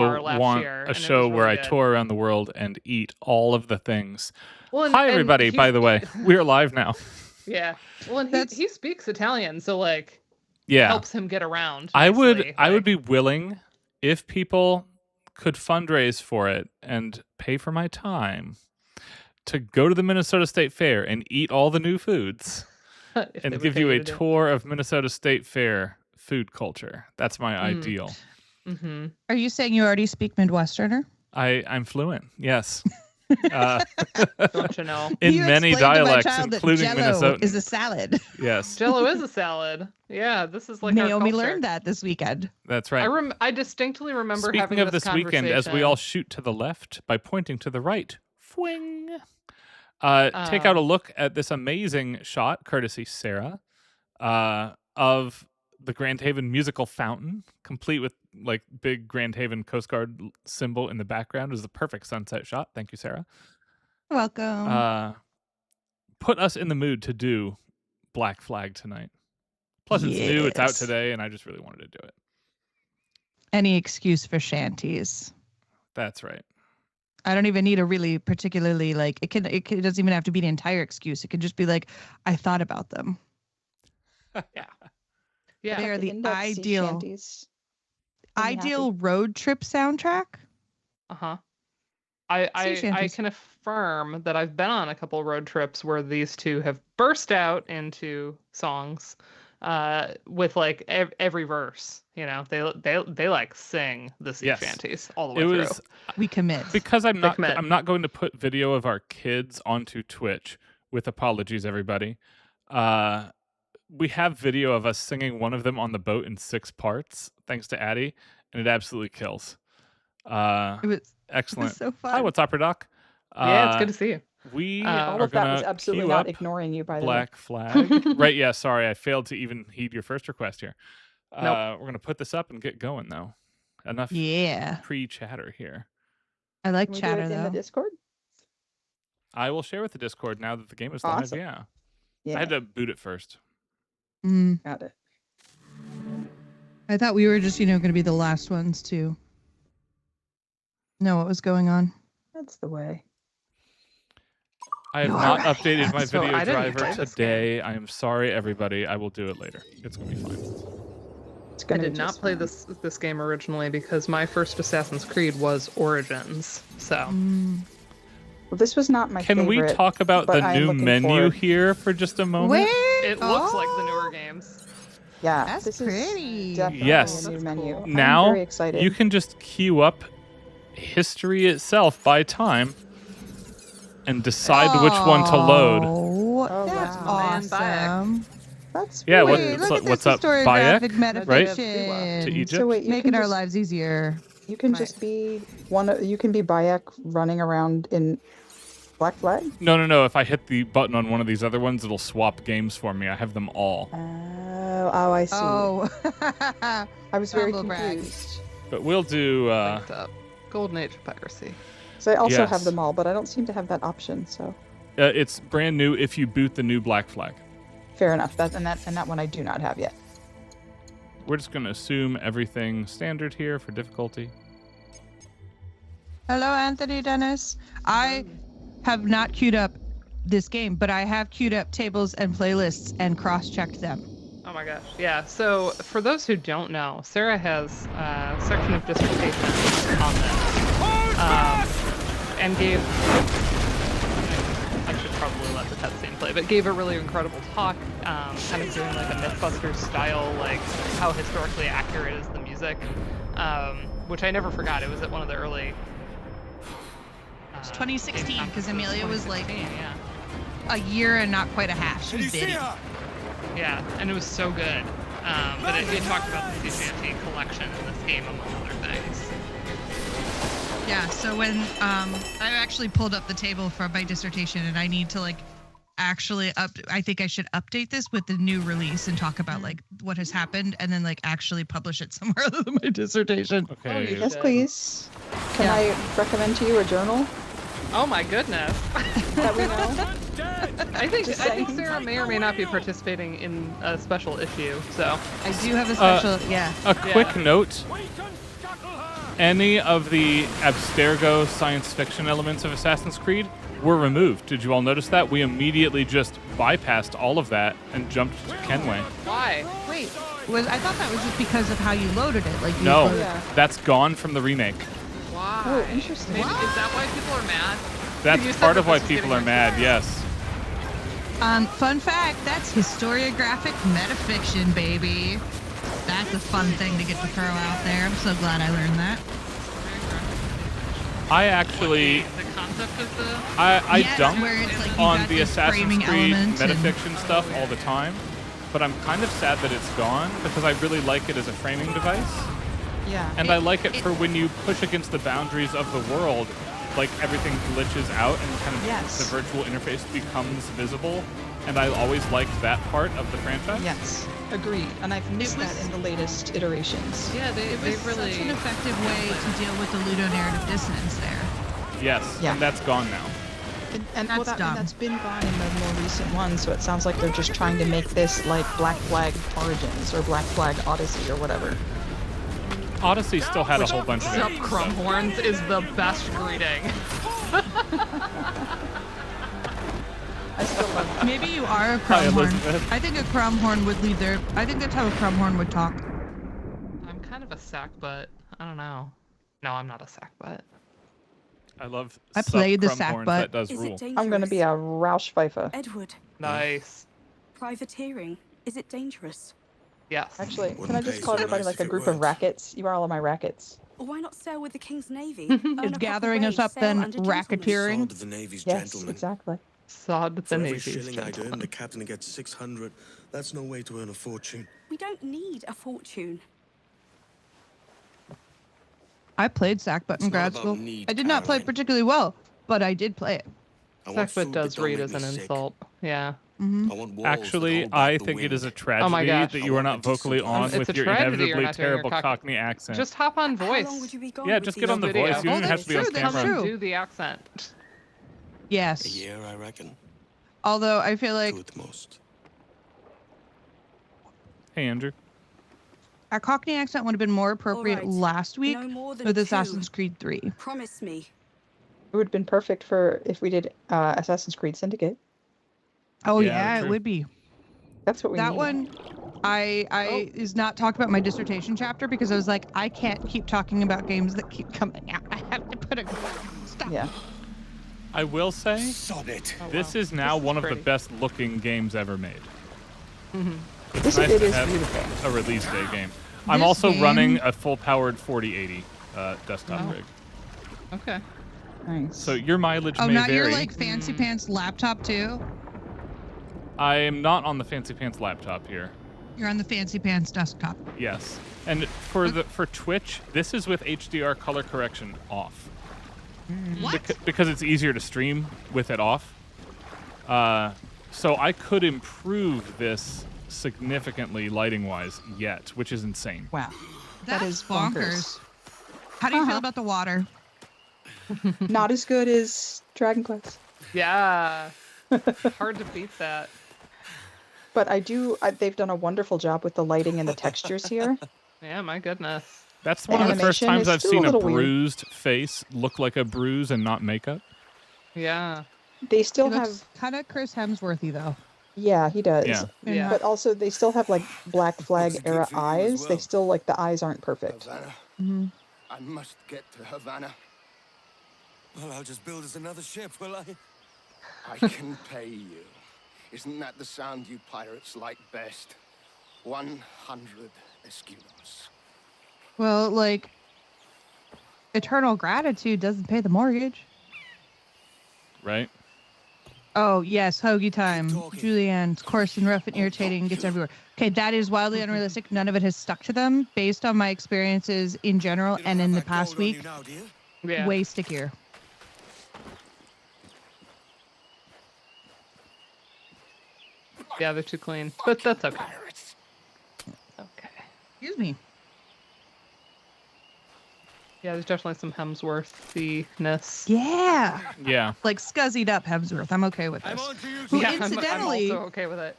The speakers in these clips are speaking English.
last want year. a show really where I good. tour around the world and eat all of the things. Well, Hi, everybody, by the way. We're live now. Yeah. Well, and he speaks Italian, so like helps him get around. I nicely. would be willing if people could fundraise for it and pay for my time to go to the Minnesota State Fair and eat all the new foods and give you a tour of Minnesota State Fair food culture. That's my ideal. Mm-hmm. Are you saying you already speak Midwesterner? I'm fluent, yes. Don't you know? In many dialects, including Jello Minnesotan. is a salad. Yes. Jello is a salad. Yeah, this is like Naomi learned that this weekend. That's right. I distinctly remember Speaking having of this weekend, as we all shoot to the left by pointing to the right, fwing. Take out a look at this amazing shot, courtesy Sarah, of the Grand Haven musical fountain, complete with like big Grand Haven Coast Guard symbol in the background. It was the perfect sunset shot. Thank you, Sarah. Welcome. Put us in the mood to do Black Flag tonight. Plus, it's new. It's out today, and I just really wanted to do it. Any excuse for shanties. That's right. I don't even need a really particularly like it doesn't even have to be the entire excuse. It can just be like I thought about them. Yeah. Yeah. They are the ideal road trip soundtrack. Uh-huh. I can affirm that I've been on a couple road trips where these two have burst out into songs with like every verse. You know, they like sing the sea shanties all the way through. We commit. Because I'm not going to put video of our kids onto Twitch, with apologies, everybody. We have video of us singing one of them on the boat in 6 parts, thanks to Addie, and it absolutely kills. It was excellent. It was so fun. Hi, what's up, Doc? Yeah, it's good to see you. We all of that was absolutely not ignoring you, by the way. Black Flag. Right, yeah, sorry. I failed to even heed your first request here. We're going to put this up and get going, though. Enough pre-chatter here. I like chatter, though. In the Discord? I will share with the Discord now that the game is live, yeah. I had to boot it first. Got it. I thought we were just, going to be the last ones to know what was going on. That's the way. I have not updated my video driver today. I am sorry, everybody. I will do it later. It's going to be fine. I did not play this game originally because my first Assassin's Creed was Origins. So, well, this was not my favorite. Can we talk about the new menu here for just a moment? It looks like the newer games. Yeah, that's this pretty. Is definitely a new menu. Cool. Now I'm very excited. You can just queue up history itself by time and decide which one to load. Oh, that's awesome. That's what's up, Bayek, right? To Egypt, so wait, making our lives easier. You can just be you can be Bayek running around in Black Flag. No. If I hit the button on one of these other ones, it'll swap games for me. I have them all. Oh, I see. Oh, I was very confused. But we'll do Golden Age of Piracy. So I also have them all, but I don't seem to have that option. So it's brand new if you boot the new Black Flag. Fair enough. That one I do not have yet. We're just going to assume everything standard here for difficulty. Hello, Anthony Dennis. I have not queued up this game, but I have queued up tables and playlists and cross-checked them. Oh my gosh. Yeah. So for those who don't know, Sarah has a section of dissertation on this. And gave, I should probably let the cutscene play, but gave a really incredible talk, kind of doing like a Mythbusters style, like how historically accurate is the music, which I never forgot. It was at one of the early. It's 2016 because Amelia was like a year and not quite a half. She was bitty. Yeah, and it was so good. But it talked about the sea shanty collection in this game, among other things. Yeah, so when I actually pulled up the table for my dissertation, and I need to I think I should update this with the new release and talk about like what has happened, and then like actually publish it somewhere other than my dissertation. Okay. Yes, please. Can I recommend to you a journal? Oh my goodness. That we know. I think Sarah may or may not be participating in a special issue. So I do have a special. A quick note. any of the abstergo science fiction elements of Assassin's Creed were removed. Did you all notice that? We immediately just bypassed all of that and jumped to Kenway. Why? Wait, I thought that was just because of how you loaded it. Like No, that's gone from the remake. Why? Oh, interesting. Maybe, is that why people are mad? That's part of why people are mad, yes. Fun fact, that's historiographic metafiction, baby. That's a fun thing to get to throw out there. I'm so glad I learned that. I actually... The concept of the... I dump where it's like on the Assassin's Creed element metafiction stuff all the time, but I'm kind of sad that it's gone because I really like it as a framing device. Yeah. And I like it for when you push against the boundaries of the world, like everything glitches out and kind of the virtual interface becomes visible. And I always liked that part of the franchise. Yes, agreed. And I've missed that in the latest iterations. Yeah, they really... such an effective way to deal with the ludonarrative dissonance there. Yes, and that's gone now. And That's dumb. that's been gone in the more recent ones, so it sounds like they're just trying to make this like Black Flag Origins or Black Flag Odyssey or whatever. Odyssey still had a whole bunch of Sup, it. Crumhorns is the best greeting. I still love that. Maybe you are a Hi, crumhorn. Elizabeth. I think a crumhorn would lead their... I think that's how a crumhorn would talk. I'm kind of a sack butt. I don't know. No, I'm not a sack butt. I love I played the Crumhorns sack butt. that does rule. I'm going to be a Roush Pfeiffer. Edward, Nice. privateering. Is it dangerous? Yes. Actually, can I just call everybody like a group of rackets? You are all of my rackets. Or why not sail with the King's Navy? Is gathering us up then racketeering? The Navy's Yes, gentlemen. exactly. Sod the For every Navy's shilling I'd earn, gentlemen. the captain gets 600. That's no way to earn a fortune. We don't need a fortune. I played Sackbutt in It's not grad about school. need, I did not play it Caroline. particularly well, but I did play it. I want Sackbutt food does that don't read make as me an sick. insult. Yeah. I want walls Actually, that hold back I the think it wind. is a tragedy Oh my gosh. that you are not vocally on It's a with your tragedy you're inevitably not doing your terrible Cockney accent. Just hop on How voice. long would you be gone Yeah, with just these get on the video. voice. You don't Oh, have to be on that's true, that's camera. true. Do the accent. Yes. A year, I reckon. Although I feel like Two at the most. Hey, Andrew. a Cockney accent would have been more appropriate right. last week No more than with 2. Assassin's Creed 3. Promise me. It would have been perfect for if we did Assassin's Creed Syndicate. Oh Yeah, yeah, it true. would be. That's what we That need. one is not talked about my dissertation chapter because I was like, I can't keep talking about games that keep coming out. I have to put a stop. Yeah. I will say, Sod it. this is now This is one of the pretty. best looking games ever made. It's This nice it to is have beautiful. a release day game. I'm This also game- running a full-powered 4080 desktop Oh. rig. Okay. Nice. So your mileage Oh, may not vary. your like fancy pants laptop too. I am not on the fancy pants laptop here. You're on the fancy pants desktop. Yes, and for Twitch, this is with HDR color correction off. What? Because it's easier to stream with it off. So I could improve this significantly lighting-wise yet, which is insane. Wow. That's That is bonkers. How do you feel about the water? Not as good as Dragon Quest. Yeah. Hard to beat that. But they've done a wonderful job with the lighting and the textures here. Yeah, my goodness. That's one of the first animation times is I've still a seen a little weird. bruised face look like a bruise and not makeup. Yeah. They still He have, looks kind of Chris Hemsworthy though. yeah, he does. Yeah. Yeah. But also, they still have like Black Flag Looks good era for you as eyes. They well. still like the eyes aren't perfect. Havana. Mm-hmm. I must get to Havana. Well, I'll just build us another ship, will I? I can pay you. Isn't that the sound you pirates like best? 100 escudos. Well, like eternal gratitude doesn't pay the mortgage. Right? Oh yes, hoagie time. talking. Julianne's coarse and rough and irritating, gets everywhere. Okay, that is wildly unrealistic. None of it has stuck to them based on my experiences in general You don't and have in the that past gold on you week. now, do you? Yeah. Way stickier. Yeah, they're too clean. But that's okay. Pirates. Okay. Excuse me. Yeah, there's definitely some Hemsworthy-ness. Yeah. Yeah. Like scuzzied up Hemsworth. I'm okay with I'm this. on to you. Who Yeah, incidentally I'm also okay with it.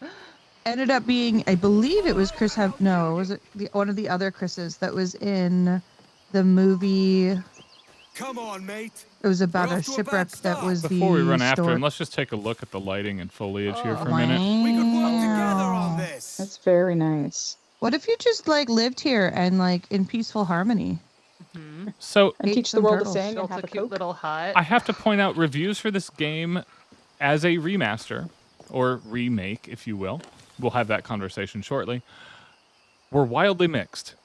ended up being, I believe it was Chris no, was it one of the other Chris's that was in the movie. Come on, mate. It was about We're a off to a shipwreck bad that start. was Before we run after story. him, let's just take a look at the lighting and foliage here for a minute. We could work together on this. That's very nice. What if you just like lived here and like in peaceful harmony? So And Ate teach the some world turtles. to sing and Built have a a cute Coke. little hut. I have to point out reviews for this game as a remaster or remake, if you will. We'll have that conversation shortly. Were wildly mixed.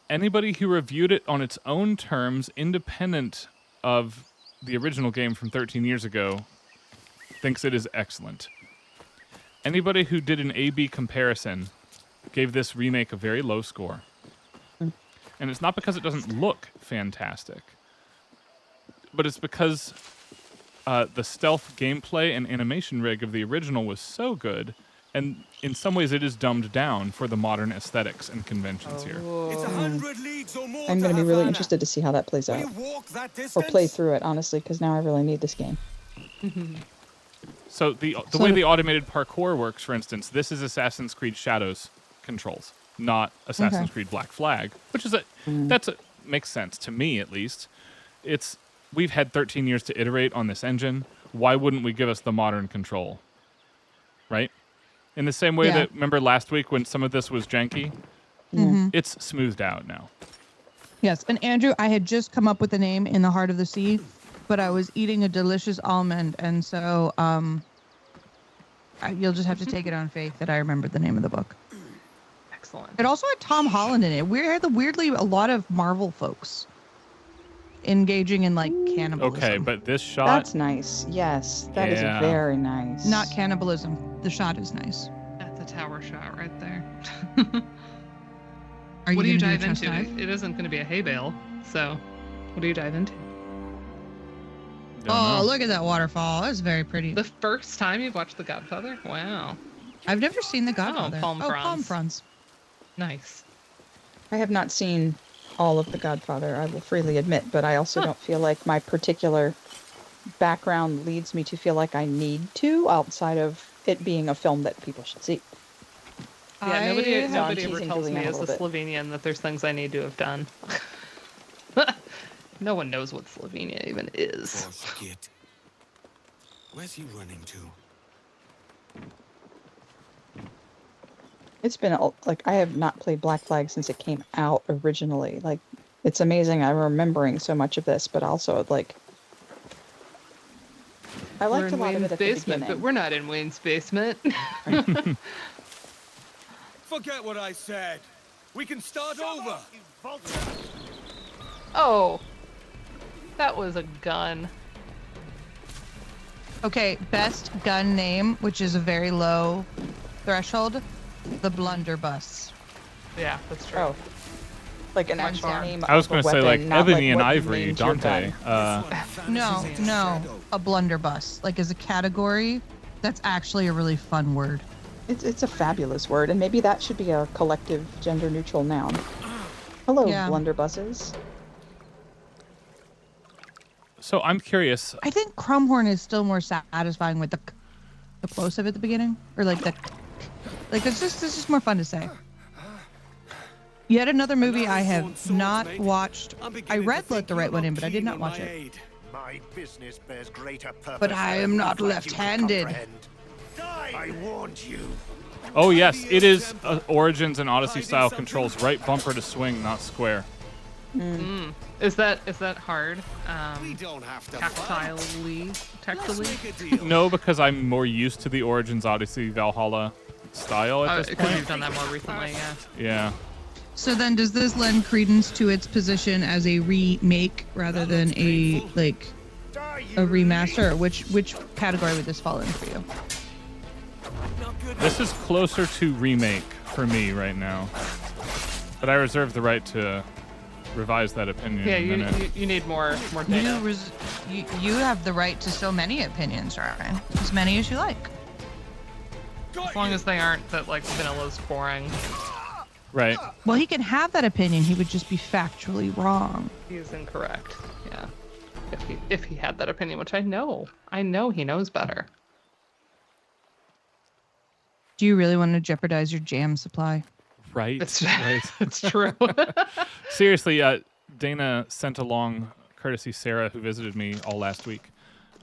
Anybody who reviewed it on its own terms, independent of the original game from 13 years ago, thinks it is excellent. Anybody who did an A/B comparison gave this remake a very low score. And it's not because it doesn't look fantastic, but it's because the stealth gameplay and animation rig of the original was so good, and in some ways it is dumbed down for the modern aesthetics and conventions here. It's 100 leagues or more. I'm going to be really Havana. interested to see how that plays Will out. you walk that Or distance? play through it, honestly, because now I really need this game. So the way the automated parkour works, for instance, this is Assassin's Creed Shadows controls, not Assassin's Creed Black Flag, which is makes sense to me at least. We've had 13 years to iterate on this engine. Why wouldn't we give us the modern control? Right? In the same way that, remember last week when some of this was janky? It's smoothed out now. Yes, and Andrew, I had just come up with a name in the heart of the sea, but I was eating a delicious almond, and so you'll just have to take it on faith that I remembered the name of the book. Excellent. It also had Tom Holland in it. We had weirdly a lot of Marvel folks engaging in like cannibalism. Okay, but this shot... That's nice. Yes, that is very nice. Not cannibalism. The shot is nice. That's a tower shot right there. What do you dive into? It isn't going to be a hay bale, so what do you dive into? Oh, look at that waterfall. That's very pretty. The first time you've watched The Godfather? Wow. I've never seen The Godfather. Palm fronds. Palm fronds. Nice. I have not seen all of The Godfather, I will freely admit, but I also don't feel like my particular background leads me to feel like I need to, outside of it being a film that people should see. Yeah, nobody ever teasing tells me Julianne a as a little bit. Slovenian that there's things I need to have done. No one knows what Slovenia even is. Git. Where's he running to? It's been like I have not played Black Flag since it came out originally. Like, it's amazing I'm remembering so much of this, but also like I liked a lot of it at the basement, beginning. but we're not in Wayne's basement. Forget what I said. We can start over. Oh, that was a gun. Okay, best gun name, which is a very low threshold, the Blunderbuss. Yeah, that's true. Oh, like an Hands actual down. name. I was going going to say like not Ebony and what you Ivory, named your Dante. gun. No, a blunderbuss. Like as a category, that's actually a really fun word. It's a fabulous word, and maybe that should be a collective gender-neutral noun. Hello, blunderbusses. So I'm curious. I think Crumhorn is still more satisfying with the plosive at the beginning, or like it's just more fun to say. Yet another movie I have not watched. I read Let the Right One In, but I did not watch it. My business bears greater purpose. But I am not left-handed. I warned you. Oh yes, it is Origins and Odyssey style controls. Right bumper to swing, not square. Is that hard? We don't have to Tactilely? No, because I'm more used to the Origins, Odyssey, Valhalla style at this Because point. you've done that more recently, yeah. Yeah. So then, does this lend credence to its position as a remake rather than a remaster? Or which category would this fall in for you? This is closer to remake for me right now, but I reserve the right to revise that opinion. Yeah, in a minute. you need more data. You have the right to so many opinions, Ryan. As many as you like. As long as they aren't that like vanilla's boring. Right. Well, he can have that opinion. He would just be factually wrong. He is incorrect. Yeah. If he had that opinion, which I know he knows better. Do you really want to jeopardize your jam supply? Right. It's right. it's true. Seriously, Dana sent along, courtesy Sarah, who visited me all last week,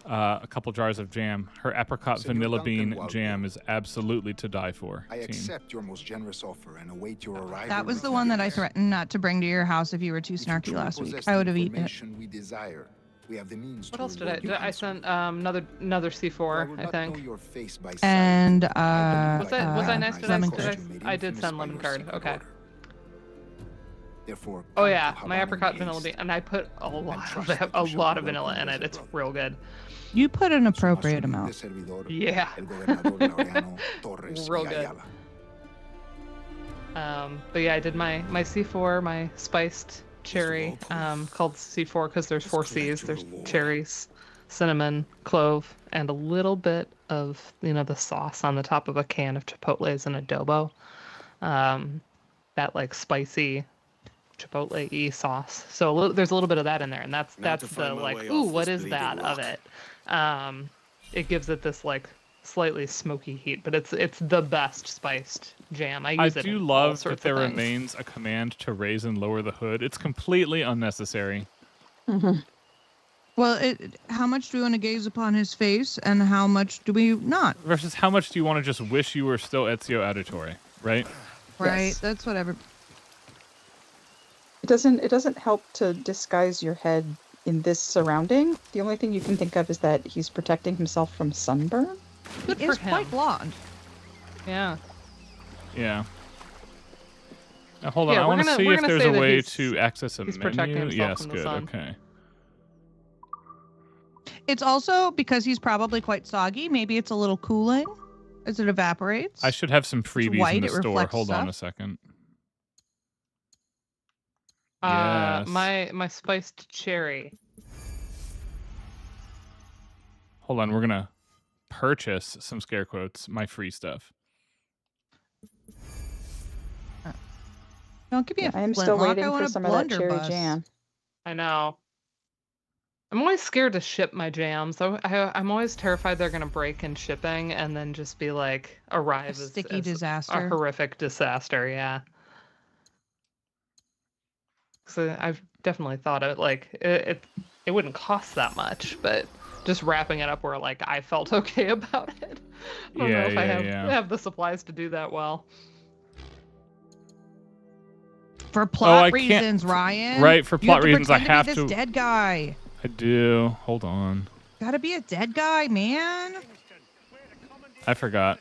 a couple jars of jam. Her apricot vanilla bean jam is absolutely to die for. I accept your most generous offer and await your arrival. That was the one that I threatened not to bring to your house if you were too snarky last week. I would have eaten it. We desire. We have the means. What else did I? I sent another C4, I think. And was I nice? lemon I did send lemon card. Okay. Therefore, oh yeah, my apricot vanilla bean, and I put a lot of vanilla in it. It's real good. You put an appropriate amount. Yeah. Real good. But yeah, I did my C4, my spiced cherry, called C4 because there's 4 C's. There's cherries, cinnamon, clove, and a little bit of, the sauce on the top of a can of chipotles and adobo. That like spicy chipotle-y sauce. So there's a little bit of that in there, and that's the like, ooh, what is that of it? It gives it this like slightly smoky heat, but it's the best spiced jam. I do love that there remains a command to raise and lower the hood. It's completely unnecessary. Mm-hmm. Well, how much do we want to gaze upon his face, and how much do we not? Versus how much do you want to just wish you were still Ezio Auditore, right? Right. Yes. That's whatever. It doesn't help to disguise your head in this surrounding. The only thing you can think of is that he's protecting himself from sunburn. He is quite blonde. Yeah. Yeah. Now, hold on. I want to see if there's a way to access a menu. Yes, good. Okay. It's also because he's probably quite soggy. Maybe it's a little cooling as it evaporates. I should have some freebies in the store. Hold on a second. Yes. My spiced cherry. Hold on, we're gonna purchase some scare quotes, my free stuff. Don't give me a I am still waiting for some of that cherry jam. I know. I'm always scared to ship my jams. I'm always terrified they're gonna break in shipping and then just be like arrive as sticky disaster, a horrific disaster. Yeah. So I've definitely thought of it like it wouldn't cost that much, but just wrapping it up where like I felt okay about it. I don't know if I have the supplies to do that well. For plot reasons, Ryan. Right, for plot reasons, I have to. Dead guy. I do. Hold on. Gotta be a dead guy, man. I forgot.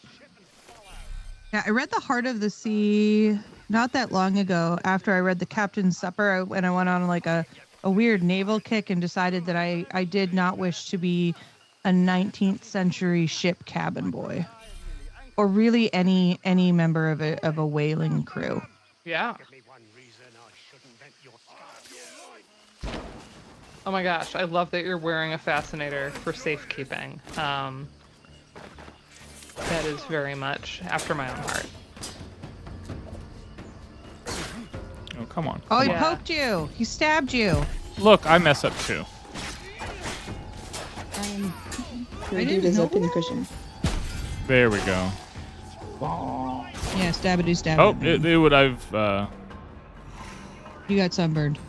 Yeah, I read The Heart of the Sea not that long ago. After I read The Captain's Supper, and I went on like a weird naval kick and decided that I did not wish to be a 19th century ship cabin boy, or really any member of a whaling crew. Yeah. Oh my gosh, I love that you're wearing a fascinator for safekeeping. That is very much after my own heart. Oh, come on. Oh, he poked you. He stabbed you. Look, I mess up too. The dude is up in the cushion. There we go. Yeah, stabbity stab. Oh, it would. You got sunburned.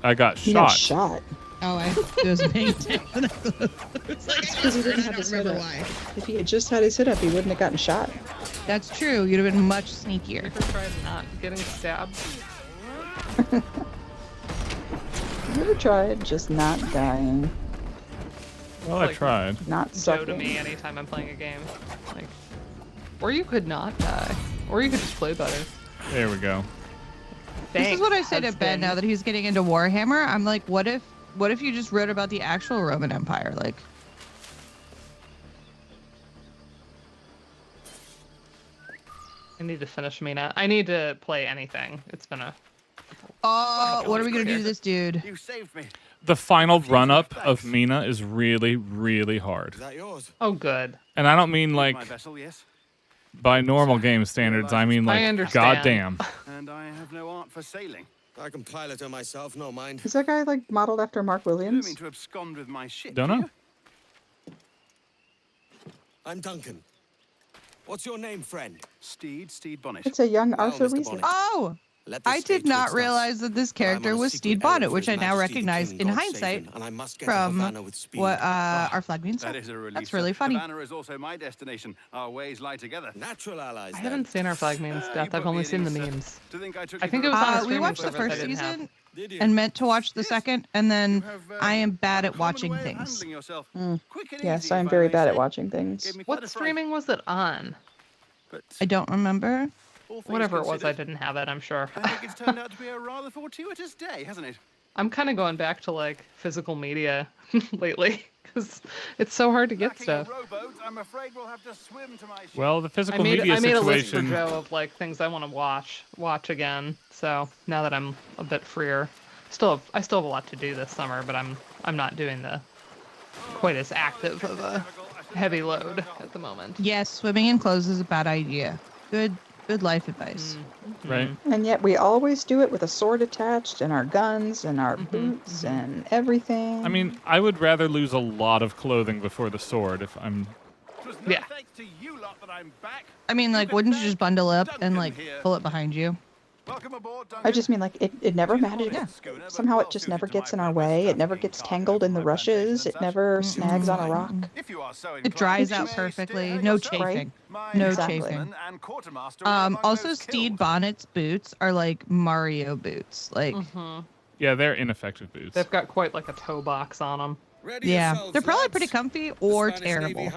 I got He shot. got shot. Oh, I was paying attention. It's because he didn't have his hood up. If he had just had his hood up, he wouldn't have gotten shot. That's true. You'd have been much sneakier. You ever tried not getting stabbed? You ever tried just not dying? Well, I tried. Not So sucking. to me anytime I'm playing a game. Like, or you could not die. Or you could just play better. There we go. This is what I say to Ben now that he's getting into Warhammer. I'm like, what if you just wrote about the actual Roman Empire? Like, I need to finish Mina. I need to play anything. It's been a... what are we gonna do to this dude? You saved me. The final run-up of Mina is really, really hard. Is that yours? Oh, good. And I don't mean like My vessel, yes. by normal game standards. I mean like, I understand. goddamn. And I have no art for sailing. I can pilot her myself, no mind. Is that guy like modeled after Mark You don't Williams? mean to abscond with my ship. Don't do know. you? I'm Duncan. What's your name, friend? Steed Bonnet. It's a young Arthur Mr. Weasley. Bonnet. Oh, I did not realize that this character was Stede Bonnet, which I now recognize in hindsight from what our flag means. That's really funny. Havana is also my destination. Our ways lie together. Natural allies. I haven't seen our flag memes stuff. I've only seen the memes. I think it was on a we watched the first season and meant to watch the second, and then I am bad at watching things. Yes, I'm very bad at watching things. What streaming was it on? I don't remember. Whatever it was, I didn't have it, I'm sure. I think it's turned out to be a rather fortuitous day, hasn't it? I'm kind of going back to like physical media lately because it's so hard to get stuff. I'm afraid we'll have to swim to my ship. Well, the physical media I made a list for situation. Joe of like things I want to watch again. So now that I'm a bit freer, I still have a lot to do this summer, but I'm not doing the quite as active of a heavy load at the moment. Yes, swimming in clothes is a bad idea. Good life advice. Right. And yet we always do it with a sword attached and our guns and our boots and everything. I mean, I would rather lose a lot of clothing before the sword if I'm... Yeah. I mean, like, wouldn't you just bundle up and, like, pull it behind you? I just mean, like, it never matters. Yeah. Somehow it just never gets in our way. It never gets tangled in the rushes. It never snags on a rock. It dries out perfectly. No chafing. No chafing. Also, Stede Bonnet's boots are like Mario boots. Like, Yeah, they're ineffective boots. They've got quite like a toe box on them. yeah, they're probably pretty comfy or terrible.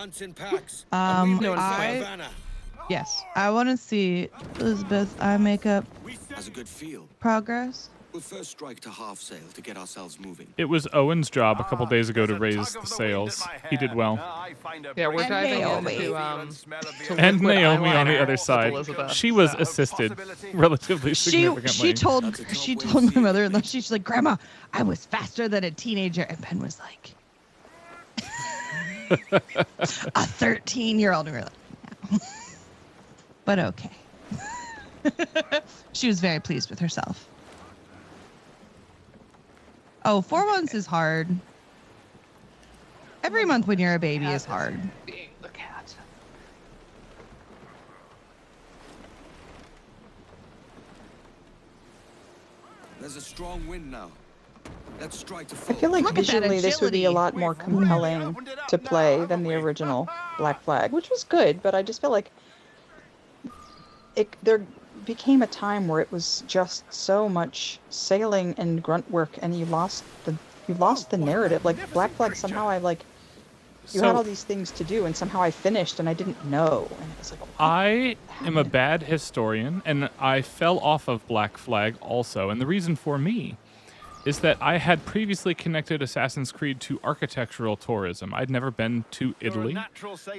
Yes, I want to see Elizabeth's eye makeup Has a good feel. progress. We'll first strike to half sail to get ourselves moving. It was Owen's job a couple days ago to raise the sails. He did well. Yeah, we're diving into And liquid Naomi on the eyeliner other with side. Elizabeth. She was assisted relatively significantly. She told my mother-in-law, she's like, Grandma, I was faster than a teenager. And Ben was like, a 13-year-old. And we were like, no. But okay. She was very pleased with herself. Oh, 4 months is hard. Every month when you're a baby is hard. Being the cat. There's a strong wind now. Let's strike to I full. feel like Look at that visually this would be a agility. lot more compelling to play than the original Black Flag, which was good, but I just feel like there became a time where it was just so much sailing and grunt work, and you lost the narrative. Like Black Flag, somehow you had all these things to do, and somehow I finished and I didn't know. And it was like, I am a bad historian, and I fell off of Black Flag also. And the reason for me is that I had previously connected Assassin's Creed to architectural tourism. I'd never been to Italy,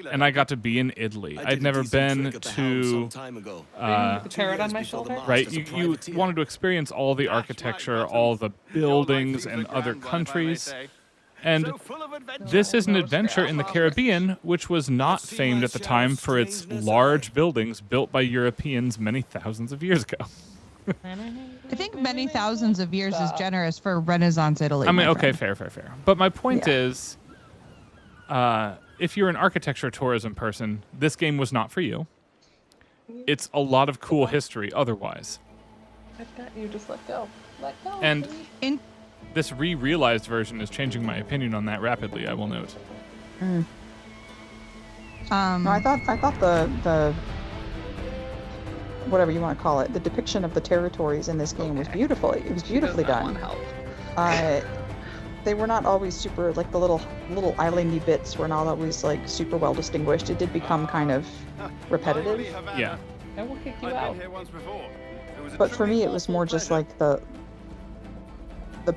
and I got to be in Italy. I'd never been to... the carrot on my shoulder? Right, you wanted to experience all the architecture, all the buildings and other countries. And this is an adventure in the Caribbean, which was not famed at the time for its large buildings built by Europeans many thousands of years ago. I think many thousands of years is generous for Renaissance Italy. I mean, my okay, friend. fair. But my point is, if you're an architecture tourism person, this game was not for you. It's a lot of cool history otherwise. I bet you just let go. Let go. And this re-realized version is changing my opinion on that rapidly, I will note. No, I thought the whatever you want to call it, the depiction of the territories in this game was beautiful. It was beautifully done. They were not always super, like the little islandy bits were not always like super well distinguished. It did become kind of repetitive. Yeah. I will kick you out. But for me, it was more just like the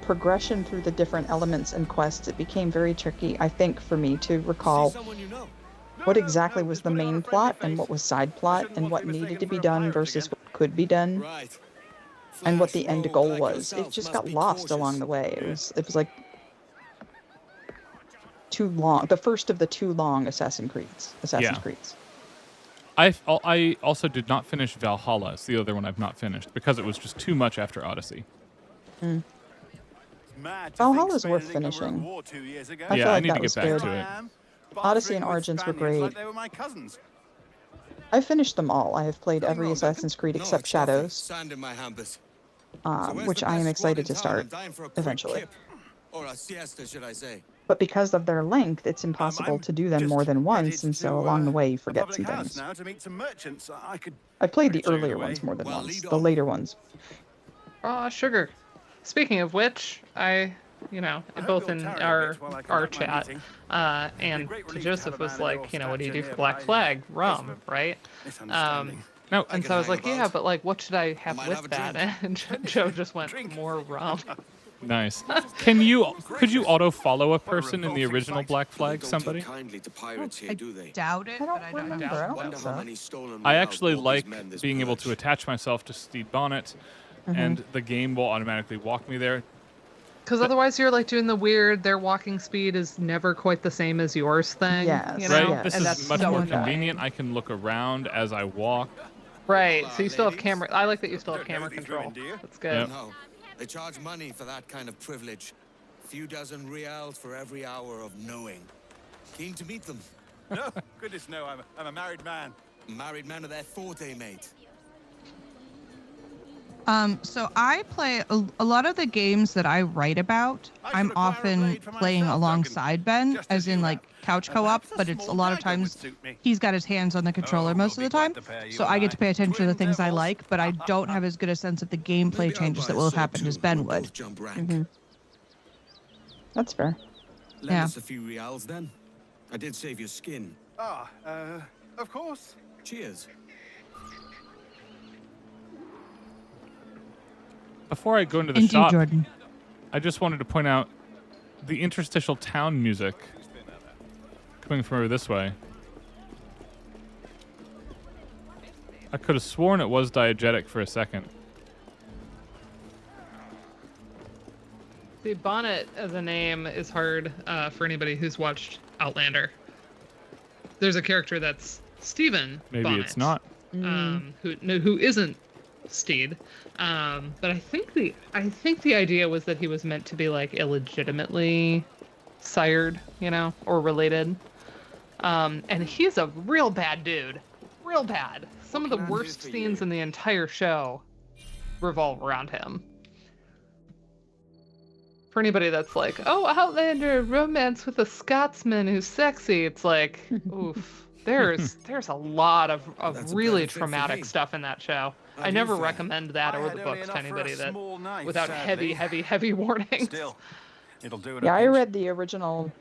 progression through the different elements and quests. It became very tricky, I think, for me to recall what exactly was the main plot and what was side plot and what needed to be done versus what could be done and what the end goal was. It just got lost along the way. It was like too long. The first of the too long Assassin's Creeds. I also did not finish Valhalla. It's the other one I've not finished because it was just too much after Odyssey. Valhalla's worth finishing. I feel like I need that to was get back good. to it. Odyssey and Origins were great. I finished them all. I have played every Assassin's Creed except Shadows. which I am excited to start eventually. Or a siesta, should I say? But because of their length, it's impossible to do them more than once, and so along the way you forget some things. Now to meet some merchants. I played the earlier ones more than once. The later ones. Sugar. Speaking of which, both in our chat, and to Joseph was like, what do you do for Black Flag? Rum, right? No, and so I was like, yeah, but like, what should I have with that? And Joe just went, more rum. Nice. Could you auto follow a person in the original Black Flag? Somebody? I doubt it, but I don't know. I actually like being able to attach myself to Stede Bonnet, and the game will automatically walk me there. Because otherwise you're like doing the weird, their walking speed is never quite the same as yours thing. Yes. You know? Right? This is much more convenient. I can look around as I walk. Right, so you still have camera. I like that you still have camera control. That's good. Yep. No, they charge money for that kind of privilege. A few dozen reals for every hour of knowing. Keen to meet them. No, goodness no, I'm a married man. Married men are their forte, mate. So I play a lot of the games that I write about. I'm often playing alongside Ben, as in like couch co-op, but it's a lot of times he's got his hands on the controller most of the time. So I get to pay attention to the things I like, but I don't have as good a sense of the gameplay changes that will have happened as Ben would. That's fair. Lend us a few reals then. I did save your skin. Of course. Cheers. Before I go into the shop, Jordan. I just wanted to point out the interstitial town music coming from over this way. I could have sworn it was diegetic for a second. The Bonnet as a name is hard for anybody who's watched Outlander. There's a character that's Stephen Maybe Bonnet, it's not. Who isn't Stede. But I think the idea was that he was meant to be like illegitimately sired, or related. And he's a real bad dude. Real bad. Some of the worst scenes in the entire show revolve around him. For anybody that's like, oh, Outlander, romance with a Scotsman who's sexy, it's like, oof. There's a lot of really traumatic stuff in that show. I never recommend that or the books to anybody that without heavy warnings. Still, it'll do it. Yeah, I read the original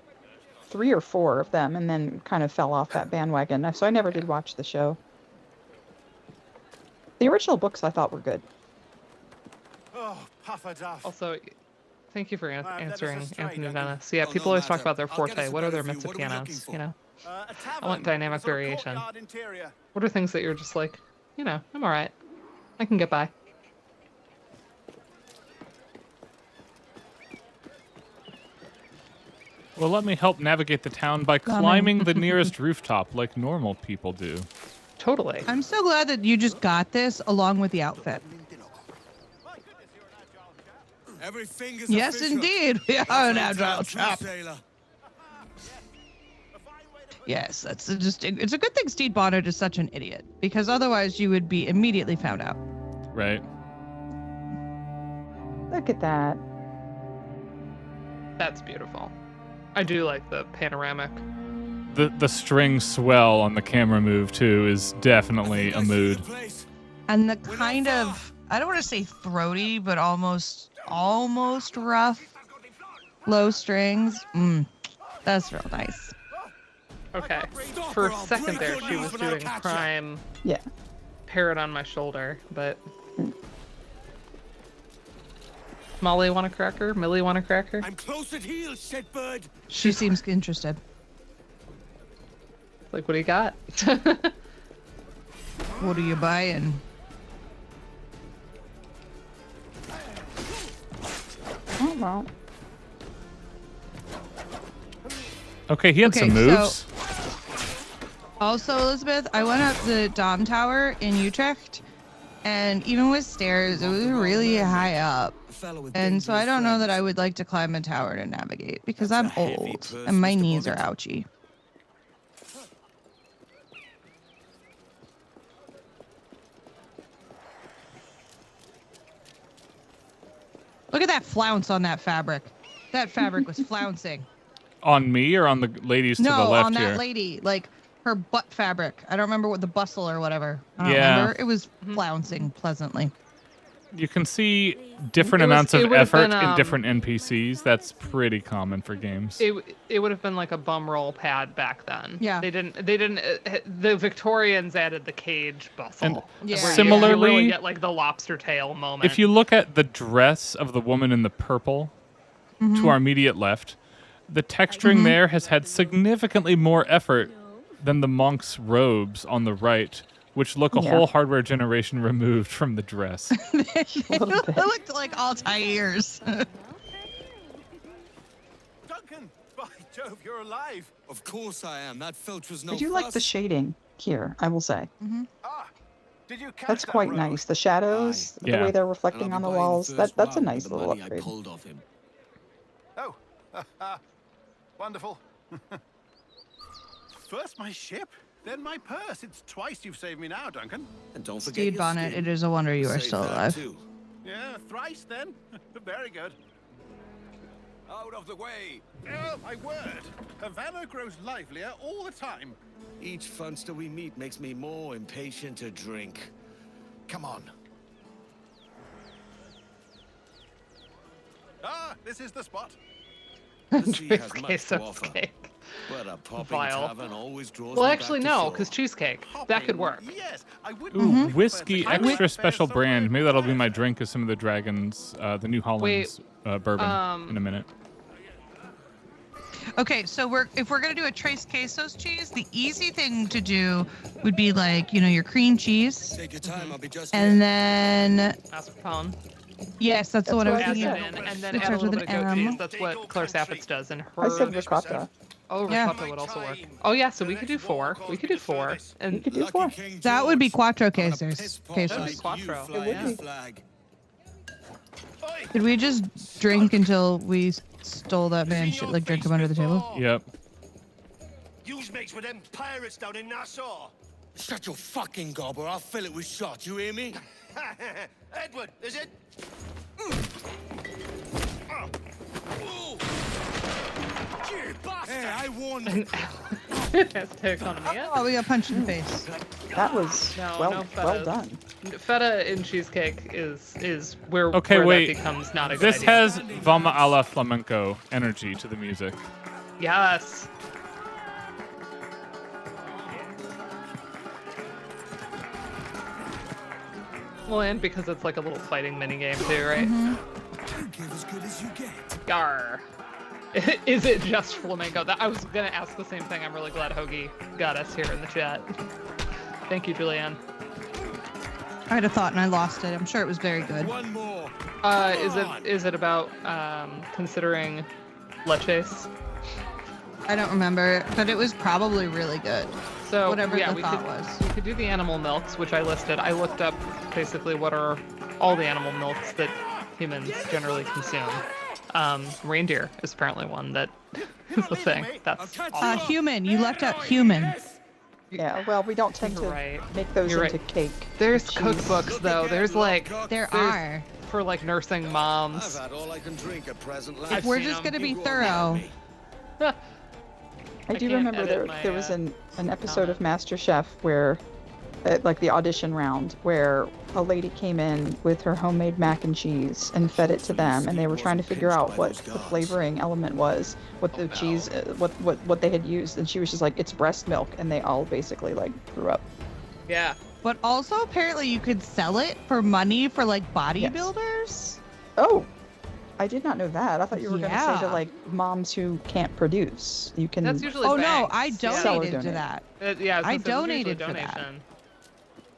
3 or 4 of them and then kind of fell off that bandwagon. So I never did watch the show. The original books I thought were good. Oh, puffer duff. Also, thank you for answering Anthony Venice. Yeah, people always talk about their forte. What are their myths of pianos? I want dynamic variation. What are things that you're just like, I'm all right. I can get by. Well, let me help navigate the town by climbing the nearest rooftop like normal people do. Totally. I'm so glad that you just got this along with the outfit. Yes, indeed. We are an agile chap. Yes, that's it's a good thing Stede Bonnet is such an idiot, because otherwise you would be immediately found out. Right. Look at that. That's beautiful. I do like the panoramic. The string swell on the camera move too is definitely a mood. And the kind of, I don't want to say throaty, but almost rough low strings. That's real nice. Okay. For a second there, she was doing crime. Yeah. Parrot on my shoulder, but. Molly want a cracker? Millie want a cracker? I'm close at heel, shitbird. She seems interested. Like, what do you got? What are you buying? Oh, well. Okay, he had some moves. Also, Elizabeth, I went up the Dom Tower in Utrecht, and even with stairs, it was really high up. And so I don't know that I would like to climb a tower to navigate, because I'm old, and my knees are ouchy. Look at that flounce on that fabric. That fabric was flouncing. On me or on the ladies to the left here? No, on that lady. Like her butt fabric. I don't remember what the bustle or whatever. I don't remember. It was flouncing pleasantly. You can see different amounts of effort in different NPCs. That's pretty common for games. It would have been like a bum roll pad back then. Yeah. They didn't. The Victorians added the cage bustle. And similarly, you really get like the lobster tail moment. If you look at the dress of the woman in the purple to our immediate left, the texturing there has had significantly more effort than the monk's robes on the right, which look a whole hardware generation removed from the dress. It looked like Altair's. Duncan, by Jove, you're alive. Of course I am. That filch was no I do like the shading here, I will say. Did you catch That's that quite rogue? nice. The shadows, the way they're reflecting on the walls, that's a nice little upgrade. Oh, wonderful. First my ship, then my purse. It's twice you've saved me now, Duncan. And don't forget Steed Bonnet, it is a wonder you are still alive. Yeah, thrice then. Very good. Out of the way. Oh, my word. Havana grows livelier all the time. Each funster we meet makes me more impatient to drink. Come on. Ah, this is the spot. The sea has much to offer. Cake. But a popping Vile. tavern always draws Well, me actually, back to no, shore. because cheesecake. That could work. Yes, I would. Ooh, whiskey extra special brand. Maybe that'll be my drink of some of the Dragons, the New Hollands bourbon in a minute. Okay, so if we're gonna do a Tres Quesos cheese, the easy thing to do would be like, your cream cheese. Take your time, I'll be just and then mascarpone. Yes, that's the one I was thinking. And then add a little bit of goat cheese. That's what Claire Saffitz does in her. I said ricotta. Oh, ricotta would also work. Oh yeah, so we could do 4. We could do 4. And you could do 4. That would be Cuatro Quesos. Quattro. Yeah. Did we just drink until we stole that man's shit, like drink him under the table? Yep. Yous mates with them pirates down in Nassau. Shut your fucking gobber, I'll fill it with shot, you hear me? Edward, is it? Hey, I warned you. Oh, we got punched in the face. That was well done. Feta in cheesecake is where, Okay, where wait. that becomes not a good This idea. has Vama a la Flamenco energy to the music. Yes. Well, and because it's like a little fighting mini game too, right? Give as good as you get. Gar. Is it just flamenco? I was gonna ask the same thing. I'm really glad Hoagie got us here in the chat. Thank you, Julianne. I had a thought and I lost it. I'm sure it was very good. One more. Is it about considering leches? I don't remember, but it was probably really good. So whatever yeah, the thought was. We could do the animal milks, which I listed. I looked up basically what are all the animal milks that humans generally consume. Reindeer is apparently one that is a thing. That's awesome. Human. You left out human. Yeah, well, we don't tend to make those into cake. There's cookbooks though. There's like are for like nursing moms. I've had all I can drink at present. If we're just gonna be thorough. I do remember there was an episode of MasterChef where, like the audition round, where a lady came in with her homemade mac and cheese and fed it to them, and they were trying to figure out what the flavoring element was, what the cheese, what they had used, and she was just like, "It's breast milk," and they all basically like threw up. Yeah. But also apparently you could sell it for money for like bodybuilders. Yes. Oh. I did not know that. I thought you were going to say to like moms who can't produce. You can. That's usually. Oh banks. no, I donated to that. Yeah, I donated for that.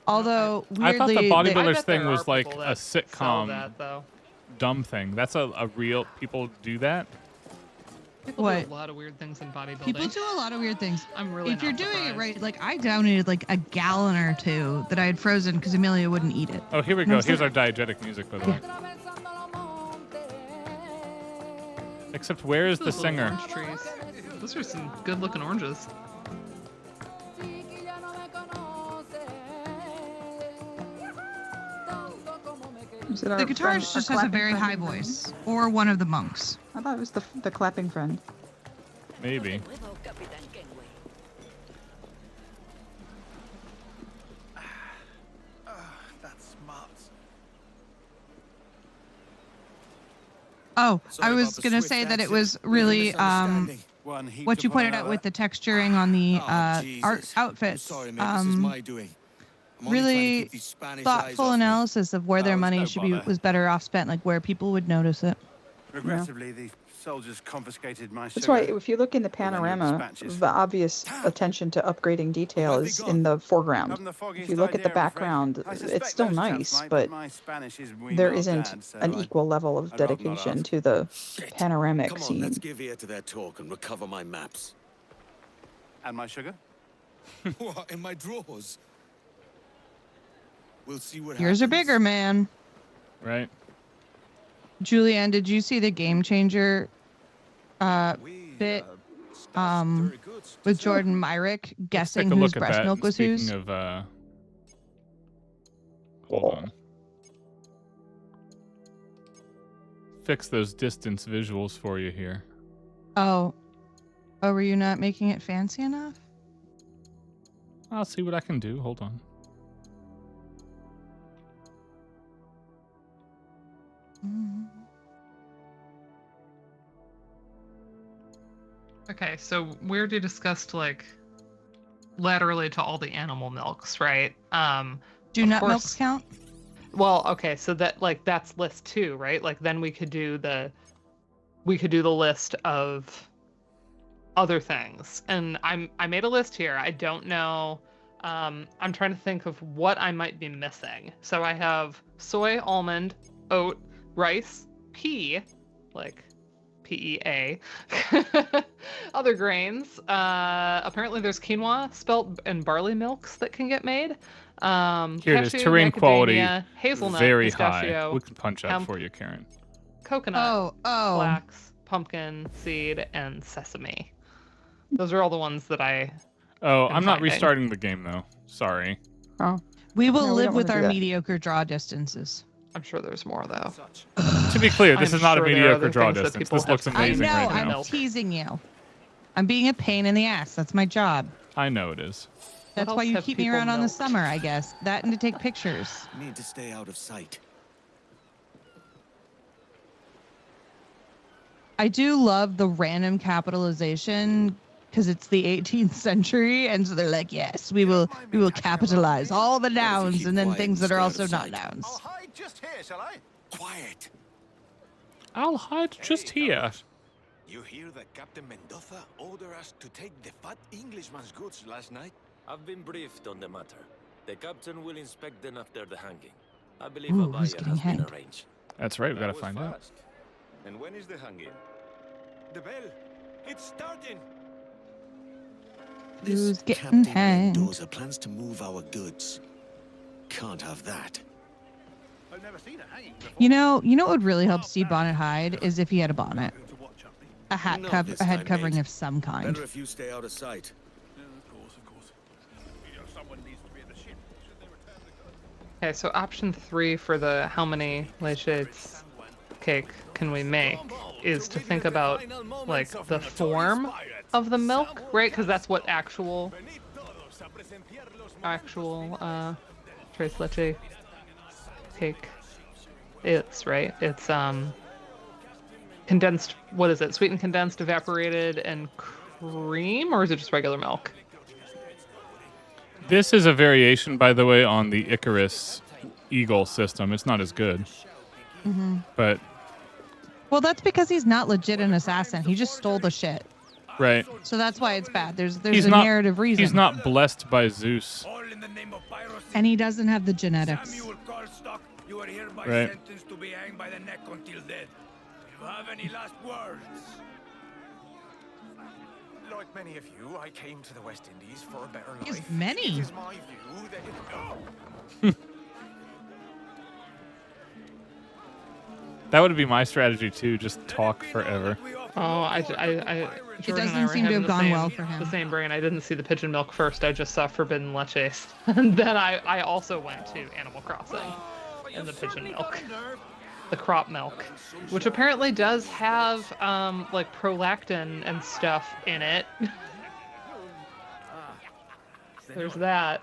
Although weirdly, I thought the bodybuilders thing was like a sitcom that, dumb thing. That's a real people do that. People do a lot of weird things in bodybuilding. People do a lot of weird things. I'm really. If you're doing it right, like I donated like a gallon or 2 that I had frozen because Amelia wouldn't eat it. Oh, here we go. Here's our diegetic music, by the way. Except where is the singer? Orange trees. Those are some good-looking oranges. The guitarist just has a very high voice, or one of the monks. I thought it was the clapping friend. Maybe. That's smart. Oh, I was gonna say that it was really what you pointed out with the texturing on the outfits. Sorry, mate, this is my doing. Really thoughtful analysis of where their money was better off spent, like where people would notice it. Regrettably, the soldiers confiscated my sugar. That's why if you look in the panorama, the obvious attention to upgrading detail is in the foreground. If you look at the background, it's still nice, but there isn't an equal level of dedication to the panoramic scene. Let's give ear to their talk and recover my maps. And my sugar? What, in my drawers? We'll see what Yours are bigger, man. Right. Julianne, did you see the Game Changer bit with Jordan Myrick guessing whose breast milk was whose? Speaking of, hold on. Fix those distance visuals for you here. Oh, were you not making it fancy enough? I'll see what I can do. Hold on. Okay, so we already discussed like laterally to all the animal milks, right? Do nut milks count? Well, okay, so that's list 2, right? Like then we could do the list of other things. And I made a list here. I don't know. I'm trying to think of what I might be missing. So I have soy, almond, oat, rice, pea, like PEA, other grains. Apparently there's quinoa, spelt, and barley milks that can get made. Here it is, terrain quality, hazelnut, very pistachio, high. We can punch up for you, Karen. Coconut, flax, pumpkin, seed, and sesame. Those are all the ones that I... Oh, I'm not restarting the game, though. Sorry. Oh. We will live with our mediocre draw distances. I'm sure there's more, though. To be clear, this is not a mediocre draw distance. This looks amazing right now. I know, I'm teasing you. I'm being a pain in the ass. That's my job. I know it is. That's why you keep me around on the summer, I guess. That and to take pictures. Need to stay out of sight. I do love the random capitalization because it's the 18th century, and so they're like, yes, we will capitalize all the nouns and then things that are also not nouns. I'll hide just here, shall I? Quiet. I'll hide just here. You hear that Captain Mendoza ordered us to take the fat Englishman's goods last night? I've been briefed on the matter. The captain will inspect them after the hanging. I believe Ooh, a buyer who's has getting been hanged? arranged. That's right, we gotta find out. And when is the hanging? The bell. It's starting. Who's getting Captain hanged? Mendoza plans to move our goods. Can't have that. I've never seen a hanging before. You know what would really help Steve Bonnet hide is if he had a bonnet. A head covering of some kind. Better if you stay out of sight. Of course. Someone needs to be at the ship. Should they return the goods? Okay, so option 3 for the how many leches cake can we make is to think about like the form of the milk, right? Because that's what actual tres leche cake is, right? It's condensed, what is it? Sweetened, condensed, evaporated, and cream, or is it just regular milk? This is a variation, by the way, on the Icarus Eagle system. It's not as good. Mm-hmm. But... Well, that's because he's not legit an assassin. He just stole the shit. Right. So that's why it's bad. There's a narrative reason. He's not blessed by Zeus. And he doesn't have the genetics. You are hereby Right. sentenced to be hanged by the neck until dead. Do you have any last words? Like many of you, I came to the West Indies for a better life. He's many. It is my view that That would be my strategy too, just talk forever. Oh, It doesn't seem to have gone well for him. The same brain. I didn't see the pigeon milk first. I just saw Forbidden Leches. And then I also went to Animal Crossing. in the pigeon milk. The crop milk, which apparently does have like prolactin and stuff in it. There's that.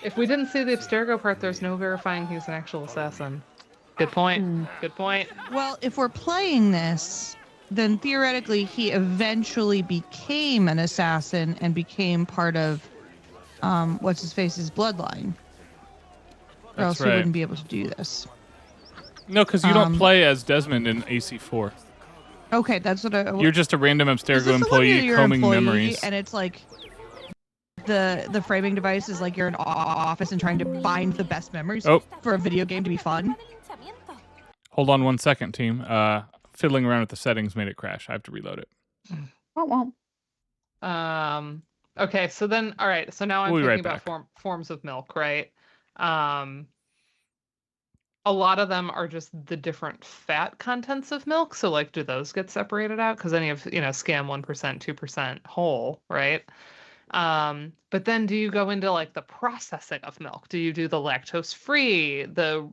If we didn't see the Abstergo part, there's no verifying he's an actual assassin. Good point. Good point. Well, if we're playing this, then theoretically he eventually became an assassin and became part of what's his face's bloodline. Or else he wouldn't be able to do this. No, because you don't play as Desmond in AC4. Okay, that's what I... You're just a random Abstergo employee combing memories. And it's like the framing device is like you're in office and trying to find the best memories for a video game to be fun. Hold on 1 second, team. Fiddling around with the settings made it crash. I have to reload it. Okay, so then, all right. So now I'm thinking about forms of milk, right? A lot of them are just the different fat contents of milk. So like, do those get separated out? Because then you have, skim 1%, 2% whole, right? But then do you go into like the processing of milk? Do you do the lactose free, the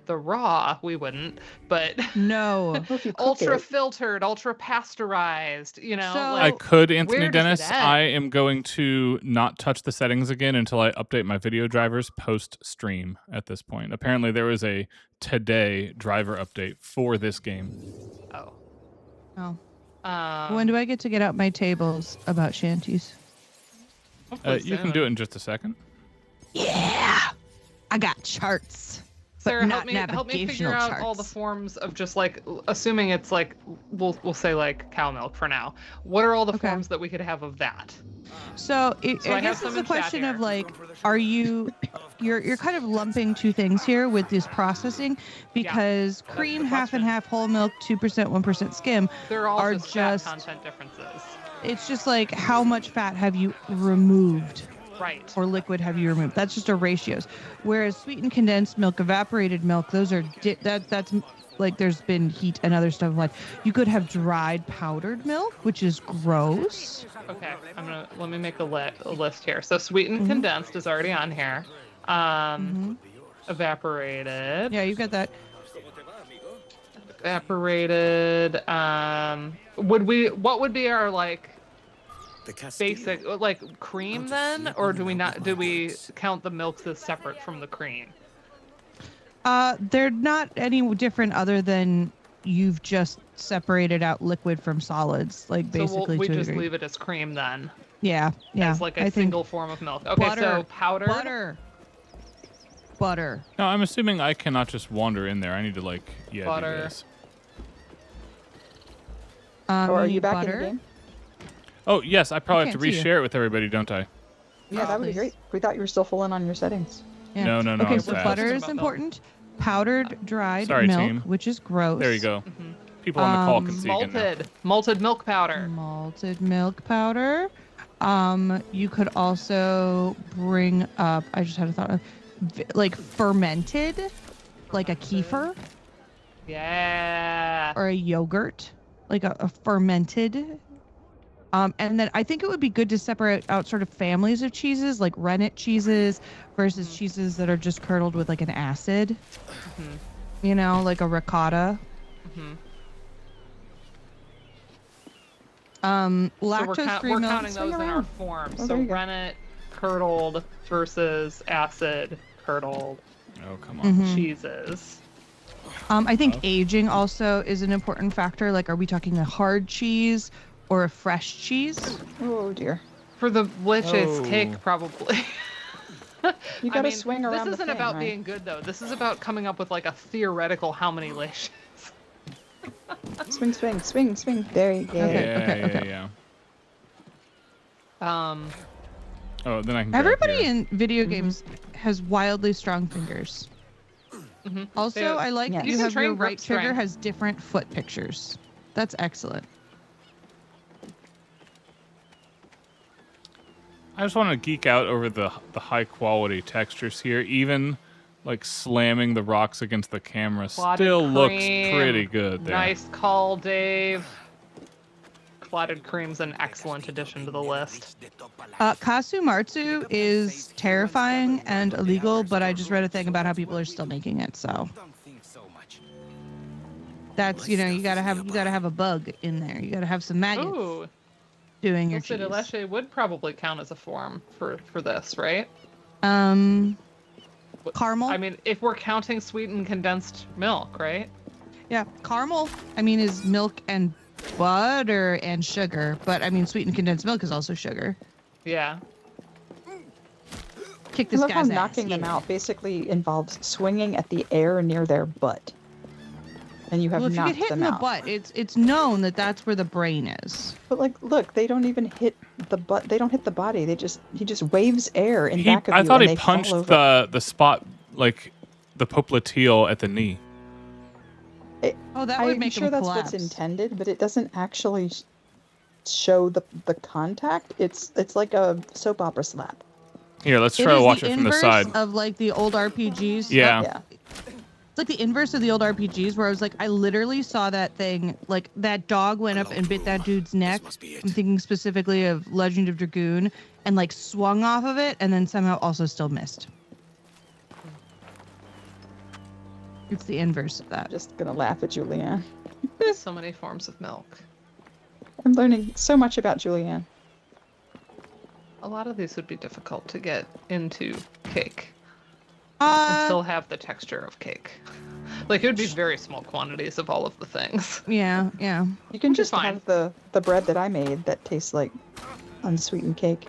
raw? We wouldn't, but no, ultra filtered, ultra pasteurized, So I could, Anthony Dennis. I am going to not touch the settings again until I update my video drivers post stream at this point. Apparently there was a today driver update for this game. Oh. When do I get to get out my tables about shanties? You can do it in just a second. Yeah, I got charts. Sarah, but help me figure out all the forms of just like, assuming it's like, we'll say like cow milk for now. What are all the forms that we could have of that? So I guess it's a question of like, are you're kind of lumping two things here with this processing, because cream, half and half, whole milk, 2%, 1% skim They're all are just fat content differences. It's just like how much fat have you removed? Right. Or liquid have you removed? That's just a ratios. Whereas sweetened condensed milk, evaporated milk, those are that's like there's been heat and other stuff. Like you could have dried powdered milk, which is gross. Okay, let me make a list here. So sweetened condensed is already on here. Evaporated. Yeah, you got that. Evaporated. What would be our like basic like cream then, or do we count the milks as separate from the cream? They're not any different other than you've just separated out liquid from solids, like basically. So we just leave it as cream then. Yeah. As like a single form of milk. Okay, so powder. Butter. No, I'm assuming I cannot just wander in there. I need to butter. Do this. Or are you back in the game? Oh, yes. I probably have to reshare it with everybody, don't I? Yeah, that would be great. We thought you were still full in on your settings. Yeah. No. Okay, so butter is important. Powdered, dried milk, team. Which is gross. There you go. People on the call can see malted milk powder. Malted milk powder. You could also bring up. I just had a thought of like fermented, like a kefir. Yeah. Or a yogurt, like a fermented. And then I think it would be good to separate out sort of families of cheeses, like rennet cheeses versus cheeses that are just curdled with like an acid. Like a ricotta. Lactose-free we're milk. Counting those in our form. So rennet, curdled versus acid, curdled. Oh, come on. Cheeses. I think aging also is an important factor. Like, are we talking a hard cheese or a fresh cheese? Oh dear. For the leche's cake, probably. You gotta swing around. This isn't about being good though. This is about coming up with like a theoretical how many leches. Swing. There you go. Okay. Yeah. Oh, then I can. Everybody in video games has wildly strong fingers. Also, I like that you have your right trigger has different foot pictures. That's excellent. I just want to geek out over the high quality textures here. Even like slamming the rocks against the camera still looks pretty good there. Nice call, Dave. clotted cream's an excellent addition to the list. Kasumarzu is terrifying and illegal, but I just read a thing about how people are still making it, so that's, you know, you gotta have a bug in there. You gotta have some maggots. Ooh. Doing your Dulce de cheese. leche would probably count as a form for this, right? Caramel. I mean, if we're counting sweetened condensed milk, right? Yeah, caramel, I mean, is milk and butter and sugar, but I mean, sweetened condensed milk is also sugar. Yeah. Kick this I love how guy's knocking ass. them out basically involves swinging at the air near their butt. And you have Well, if you knocked get hit them in the out. butt, it's known that that's where the brain is. But like, look, they don't even hit the butt. They don't hit the body. He just waves air in He, back of I you. thought and he they fall punched over. the spot, like the popliteal at the knee. Oh, that would I'm make sure him that's collapse. what's intended, but it doesn't actually show the contact. It's like a soap opera slap. Here, let's It try to is watch the it from the inverse side. of like the old RPGs. Yeah. It's like the inverse of the old RPGs where I was like, I literally saw that thing, like that dog went up and bit that dude's neck. I'm thinking specifically of Legend of Dragoon, and like swung off of it and then somehow also still missed. It's the inverse of that. Just gonna laugh at Julianne. There's so many forms of milk. I'm learning so much about Julianne. A lot of these would be difficult to get into cake. And still have the texture of cake. Like, it would be very small quantities of all of the things. Yeah. You can just have the bread that I made that tastes like unsweetened cake.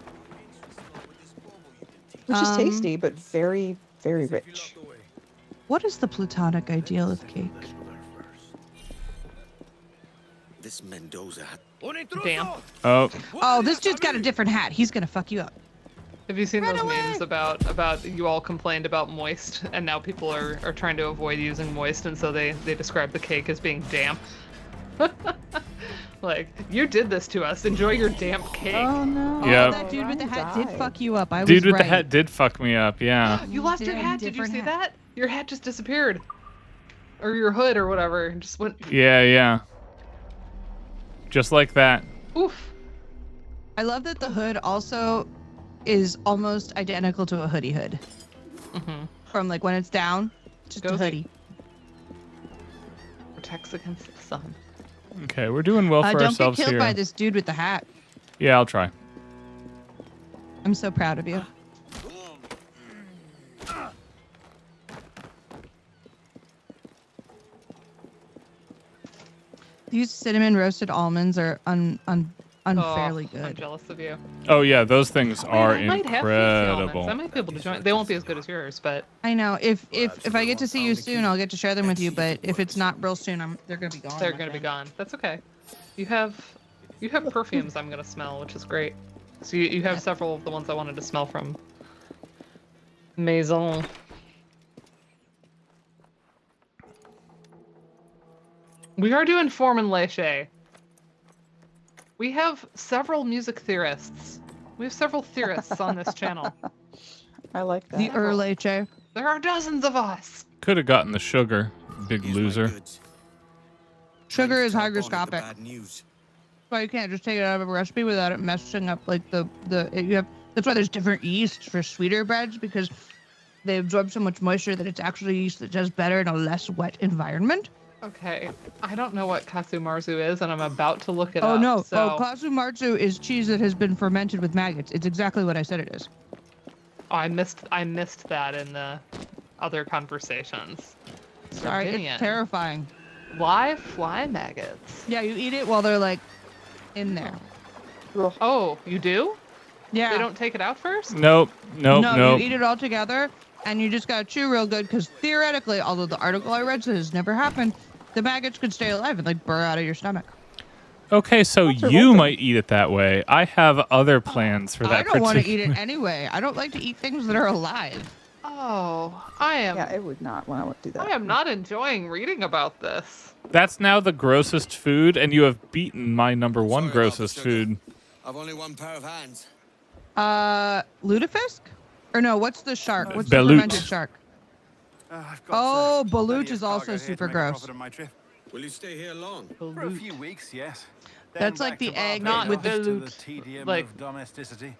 Which is tasty, but very, very rich. What is the platonic ideal of cake? This Mendoza hat. Damn. Oh, this dude's got a different hat. He's gonna fuck you up. Have you seen those memes about you all complained about moist, and now people are trying to avoid using moist, and so they describe the cake as being damp? Like, you did this to us. Enjoy your damp cake. Oh no. Yeah. Oh, that dude with the hat did fuck you up. I was Dude with right. the hat did fuck me up, yeah. You lost your hat. Did you see that? Your hat just disappeared. Or your hood or whatever. And just went. Yeah. Just like that. Oof. I love that the hood also is almost identical to a hoodie hood. Mm-hmm. From like when it's down, just a hoodie. Protects against the sun. Okay, we're doing well for don't ourselves get killed here. by this dude with the hat. Yeah, I'll try. I'm so proud of you. These cinnamon roasted almonds are unfairly I'm good. jealous of you. Oh yeah, those things are I might have fancy almonds. incredible. I might be able to join. They won't be as good as yours, but I know. If I get to see you soon, I'll get to share them with you. But if it's not real soon, they're gonna be gone. they're gonna be gone. That's okay. You have perfumes I'm gonna smell, which is great. So you have several of the ones I wanted to smell from Maison. We are doing form and leche. We have several music theorists. We have several theorists on this channel. I like that. The leche. There are dozens of us. Could have gotten the sugar, big loser. Sugar is hygroscopic. Why you can't just take it out of a recipe without it messing up like you have. That's why there's different yeasts for sweeter breads, because they absorb so much moisture that it's actually yeast that does better in a less wet environment. Okay, I don't know what kasumarzu is, and I'm about to look it Oh up. no! So... Kasumarzu is cheese that has been fermented with maggots. It's exactly what I said it is. Oh, I missed that in the other conversations. Sorry, Sardinian. it's terrifying. Live fly maggots. Yeah, you eat it while they're like in there. Oh, you do? Yeah. They don't take it out first? Nope. No, you eat it all together, and you just gotta chew real good, because theoretically, although the article I read says it's never happened, the maggots could stay alive and like burrow out of your stomach. Okay, so you might eat it that way. I have other plans for that. I don't want to eat it anyway. I don't like to eat things that are alive. Oh, I am. Yeah, I would not want to do that. I am not enjoying reading about this. That's now the grossest food, and you have beaten my number one grossest food. I've only one pair of hands. Lutefisk? Or no, what's the shark? What's Balut. the fermented shark? Oh, balut is also super gross. Will you stay here long? For a few weeks, yes. That's like the egg not with the the loot. Like of domesticity.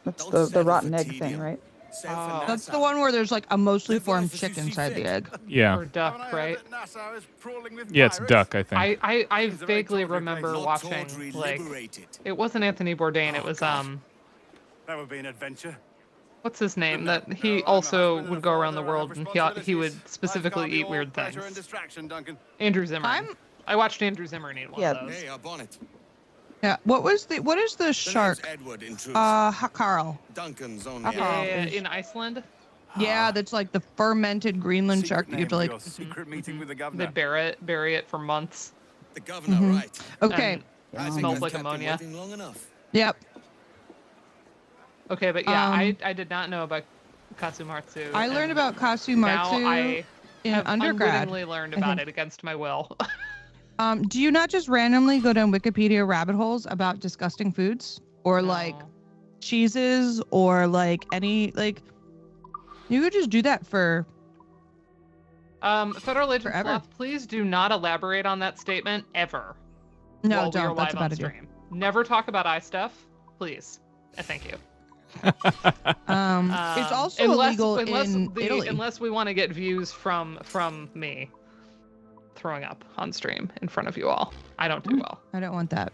That's the rotten egg thing, right? That's the one where there's like a mostly formed chick inside the egg. Yeah. Or duck, right? Yeah, it's duck, I think. I vaguely remember watching, like, it wasn't Anthony Bourdain, it was That would be an adventure. what's his name? That he also would go around the world and he would specifically eat weird things. Andrew Zimmern. I watched Andrew Zimmern eat one of those. Hey, up on it. Yeah. What is the shark? Edward, in truth. Hakarl. Duncan's on Yeah, in Iceland. Yeah, that's like the fermented Greenland shark that you have to like. Secret meeting with the governor. They bury it for months. The governor, right? Okay. And it smells like ammonia. Long enough. Yep. Okay, but yeah, I did not know about Katsumatsu. I learned about Now Katsumatsu I in have undergrad. unwittingly learned about it against my will. Do you not just randomly go down Wikipedia rabbit holes about disgusting foods or like cheeses or like any like? You could just do that for. Federal Agent Forever. Sloth, please do not elaborate on that statement ever. No, while we are don't. That's live about on it. stream. Never talk about eye stuff, please. Thank you. It's also illegal in Italy. Unless we want to get views from me throwing up on stream in front of you all. I don't do well. I don't want that.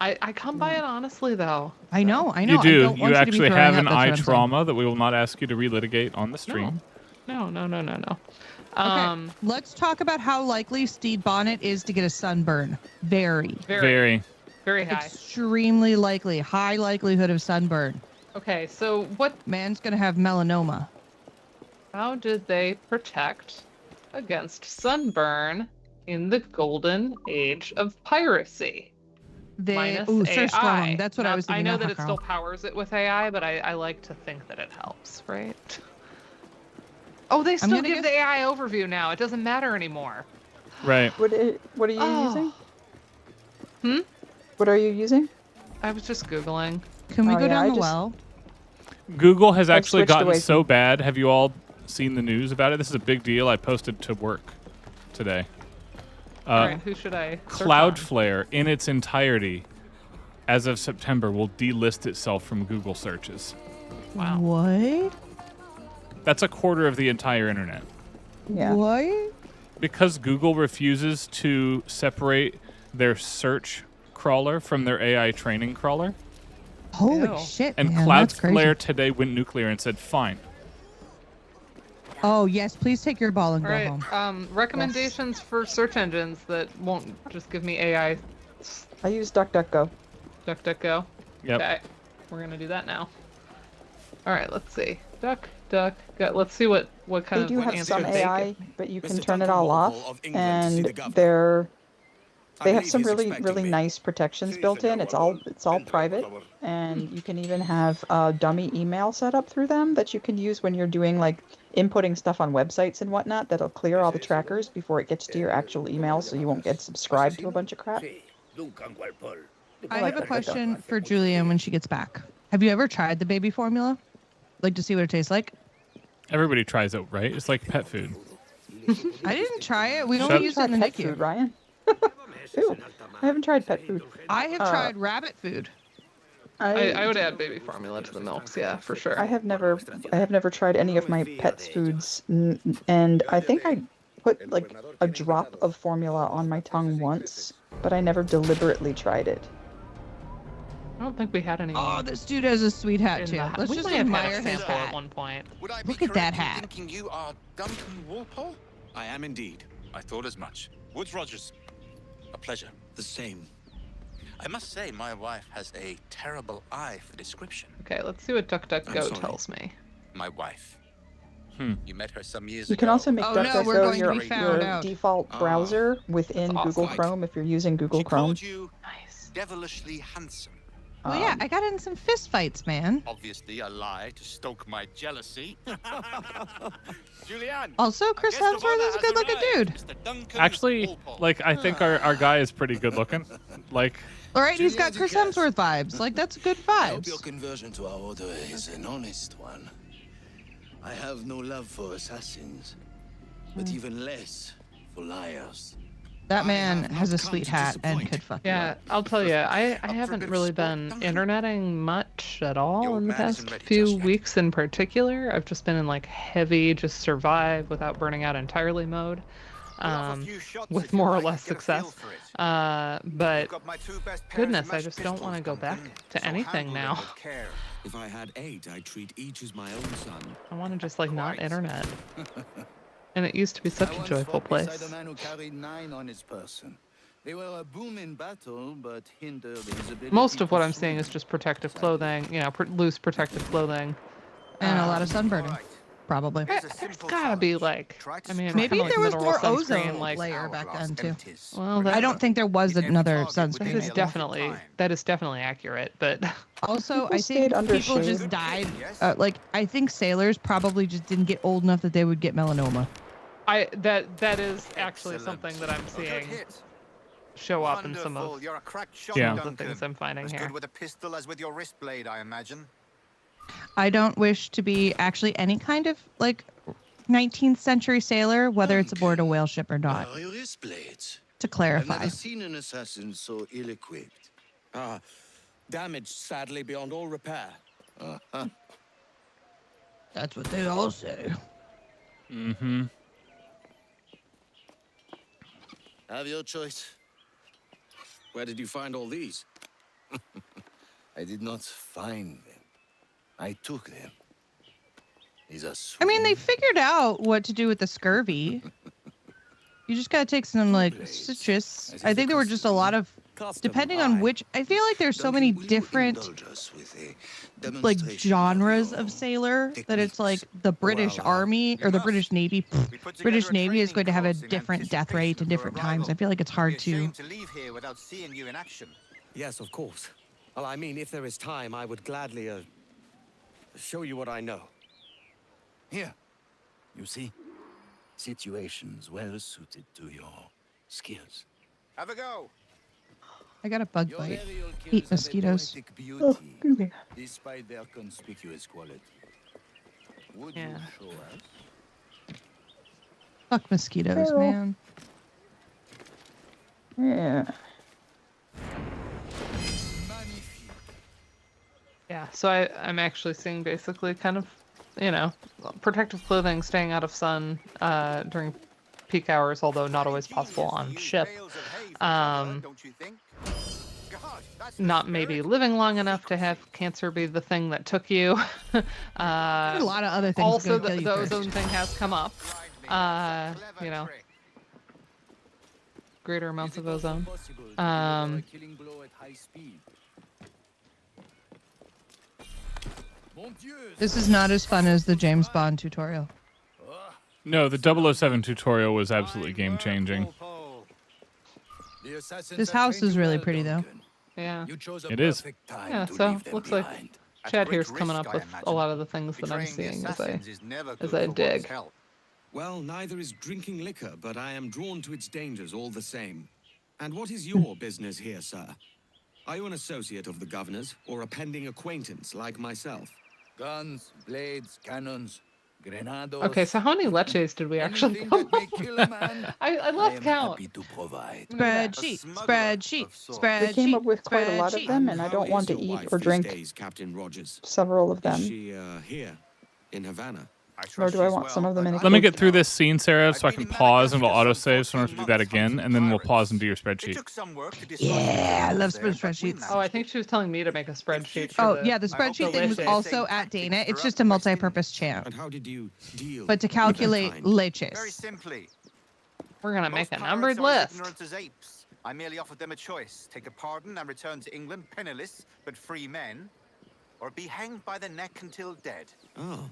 I come by it honestly though. I know. You do. I don't want You to be actually throwing have up, an that's what eye I'm saying. trauma that we will not ask you to relitigate on the stream. No. Okay, let's talk about how likely Stede Bonnet is to get a sunburn. Very Very high. extremely likely. High likelihood of sunburn. Okay, so what man's gonna have melanoma? How did they protect against sunburn in the golden age of piracy? Minus Sir AI. Strong. That's what I was thinking. I know of, that it Hakarl. still powers it with AI, but I like to think that it helps, right? Oh, they still give the AI overview now. It doesn't matter anymore. Right. What are you using? What are you using? I was just Googling. Can we go down the well? Google has actually switched gotten away so bad. Have you all seen the news about it? This is a big deal. I posted to work today. All right, who should I search on? Cloudflare, in its entirety, as of September, will delist itself from Google searches. Wow. What? That's a quarter of the entire internet. Yeah. What? Because Google refuses to separate their search crawler from their AI training crawler. Holy shit, And man, that's crazy. Cloudflare today went nuclear and said, fine. Oh, yes, please take your ball and All go right. home. Recommendations for search engines that won't just give me AI. I use DuckDuckGo. DuckDuckGo. Yep. Okay. We're gonna do that now. All right. Let's see. Go. Let's see what kind They do of have answers some they AI, give. but you can turn it all off, and they have some really nice protections built in. It's all private, and you can even have a dummy email set up through them that you can use when you're doing like inputting stuff on websites and whatnot. That'll clear all the trackers before it gets to your actual email, so you won't get subscribed to a bunch of crap. I have a question for Julian when she gets back. Have you ever tried the baby formula? Like to see what it tastes like? Everybody tries it, right? It's like pet food. I didn't try it. We only used it in the pet NICU. food, Ryan. Ew. I haven't tried pet food. I have tried rabbit food. I would add baby formula to the milks, yeah, for sure. I have never tried any of my pets' foods, and I think I put like a drop of formula on my tongue once, but I never deliberately tried it. I don't think we had any. Oh, this dude has a sweet hat too. Let's we just might have had admire a his sample hat. at one point. Look at that hat. Thinking you are Duncan Walpole? I am indeed. I thought as much. Woods Rogers. A pleasure. The same. I must say, my wife has a terrible eye for description. Okay, let's see what DuckDuckGo tells me. My wife. You met her some years You ago. can also make DuckDuckGo Oh, your default browser within Google Chrome if you're using Google Chrome. Nice. Devilishly handsome. Well, yeah, I got in some fist fights, man. Obviously a lie to stoke my jealousy. Julianne. Also, Chris Hemsworth is a good-looking dude. Actually, like, I think our guy is pretty good looking. Like, All right, he's got Chris Hemsworth vibes. Like, that's good I hope vibes. your conversion to our order is an honest one. I have no love for assassins, but even less for liars. That man has a sweet hat and could fuck you up. I'll tell you, I haven't really been interneting much at all in the past few weeks in particular. I've just been in like heavy just survive without burning out entirely mode, with more or less success. But goodness, I just don't want to go back to anything now. If I had 8, I'd treat each as my own son. I want to just like not internet. And it used to be such a joyful place. A man who carried 9 on his person. They were a boom in battle, but hindered his ability. Most of what I'm seeing is just protective clothing, you know, loose protective clothing. And a lot of sunburning, probably. There's gotta be like, I mean, maybe like there was more sunscreen, ozone layer back then too. Well, I don't think there was another sunscreen. That is definitely accurate, but also I think people just died. I think sailors probably just didn't get old enough that they would get melanoma. That is actually something that I'm seeing show up in some of the things I'm finding as here. Good with a pistol as with your wrist blade, I imagine. I don't wish to be actually any kind of like 19th century sailor, whether it's aboard a whale ship or not. Your wrist blades. To clarify. I've never seen an assassin so ill-equipped. Damaged, sadly, beyond all repair. That's what they all say. Mm-hmm. Have your choice. Where did you find all these? I did not find them. I took them. These are sweet. I mean, they figured out what to do with the scurvy. You just gotta take some like citrus. I think there were just a lot of, depending on which. I feel like there's so many different like genres of sailor that it's like the British Army or the British Navy. British Navy is going to have a different death rate at different times. I feel like it's hard to. Leave here without seeing you in action. Yes, of course. Well, I mean, if there is time, I would gladly show you what I know. Here, you see, situations well suited to your skills. Have a go. I got a bug bite. Eat mosquitoes. Beauty, despite their conspicuous quality. Would you show us? Fuck mosquitoes, man. Yeah. Yeah, so I'm actually seeing basically kind of, you know, protective clothing, staying out of sun during peak hours, although not always possible on ship. Not maybe living long enough to have cancer be the thing that took you. There's a lot of other things. Also, the ozone thing has come up. You know, greater amounts of ozone. This is not as fun as the James Bond tutorial. No, the 007 tutorial was absolutely game-changing. This house is really pretty, though. Yeah. It is. Yeah, so looks like Chad here's coming up with a lot of the things that I'm seeing as I dig. Well, neither is drinking liquor, but I am drawn to its dangers all the same. And what is your business here, sir? Are you an associate of the governor's, or a pending acquaintance like myself? Guns, blades, cannons, grenados. Okay, so how many leches did we actually come up with? I lost count. Spreadsheet. We came up with quite a lot of them, and I don't want to eat or drink several of them. Is she here in Havana? Nor do I want some of them in a Let me get through this scene, Sarah, so I can pause and we'll autosave so I don't have to do that again, and then we'll pause and do your spreadsheet. Yeah, I love spreadsheets. Oh, I think she was telling me to make a spreadsheet. Yeah, the spreadsheet thing was also at Dana. It's just a multi-purpose chant. And how did you deal? But to calculate leches. Very simply. We're gonna make a Most numbered pirates are as list. ignorant as apes. I merely offered them a choice: take a pardon and return to England penniless but free men, or be hanged by the neck until dead. Oh.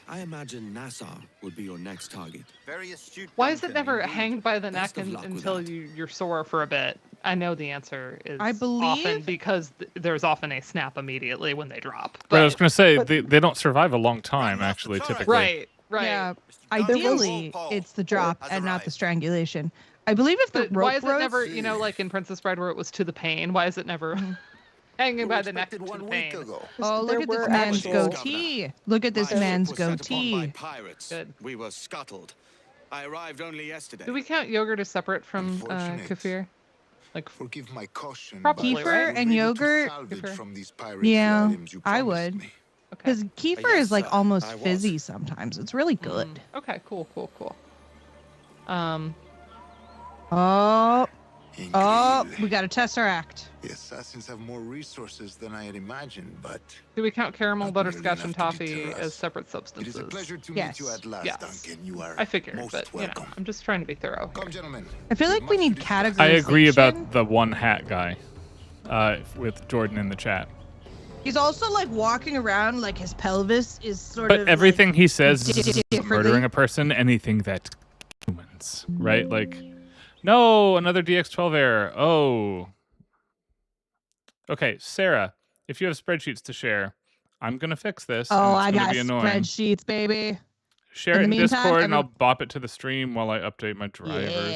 I imagine Nassau would be your next target. Very astute. Why is it never hanged by the neck until you're sore for a bit? I know the answer is I believe often because there's often a snap immediately when they drop. But I was going to say, they don't survive a long time, actually, typically. Right. Yeah, ideally, it's the drop and not the strangulation. I believe if the rope why is it ropes- never, you know, like in Princess Bride where it was to the pain? Why is it never hanging by the neck to the pain? Oh, look at this man's goatee. Look at this man's goatee. Pirates. We were scuttled. I arrived only yesterday. Do we count yogurt as separate from kefir? Like, forgive my caution. Probably, Kefir right? and yogurt. From these pirates Yeah, the items you I promised would. me. Because kefir Yes, is like sir, almost I was. fizzy sometimes. It's really good. Okay, cool. Oh, we got to test our act. The assassins have more resources than I had imagined, but Do we count caramel, Not butterscotch, nearly and enough to toffee deter us. as separate it substances? is a pleasure to Yes. meet you at last, Yes. Duncan. You are I figured, most but welcome. I'm just trying to be thorough. Come, gentlemen. I feel like we need categorization. I agree about the one hat guy with Jordan in the chat. He's also like walking around like his pelvis is sort But of. everything like, he says is differently. murdering a person, anything that humans, right? Like, no, another DX12 error. Oh. Okay, Sarah, if you have spreadsheets to share, I'm going to fix this. Oh, and I it's got gonna be annoying. spreadsheets, baby. Share it in the meantime, Discord, and I'll bop it to the stream while I update my drivers.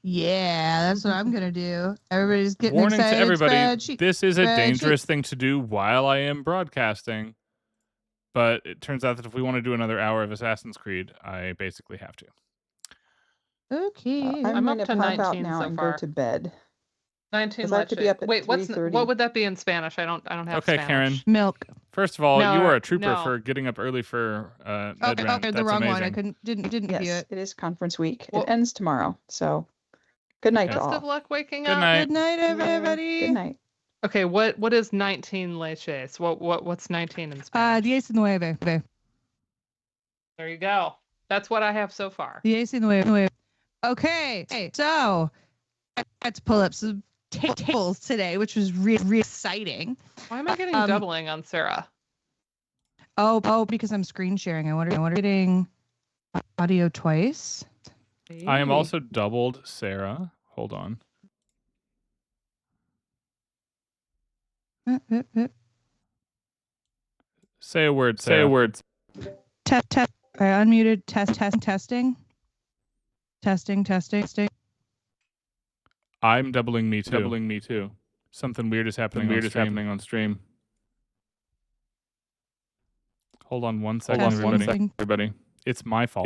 Yeah, that's what I'm gonna do. Everybody's getting Warning excited. to everybody, Spreadsheet. this is a Spreadsheet. dangerous thing to do while I am broadcasting. But it turns out that if we want to do another hour of Assassin's Creed, I basically have to. Okay. I'm up going to to pop out 19 now so and far. go to bed. 19 'Cause I have to be up at Wait, what 3:30. would that be in Spanish? I don't have Okay, Spanish. Karen. Milk. First of all, No, you are a trooper no. for getting up early for Okay, Medran. okay, the That's wrong amazing. one. I didn't view Yes, it. it is conference week. Well- It ends tomorrow, so good night to Best all. of luck waking Good up. night. Good night, everybody. Good night. Okay, what is 19 leches? What's 19 in Spanish? 19. There you go. That's what I have so far. 19. Okay, so let's pull up some tables today, which was really exciting. Why am I getting doubling on Sarah? Oh, because I'm screen sharing. I wonder getting audio twice. I am also doubled Sarah. Hold on. Say a word, Sarah. Say a word. Test. I unmuted. Testing. Testing. I'm doubling me too. Something weird is happening. On stream. Hold on one second, everybody. It's my fault.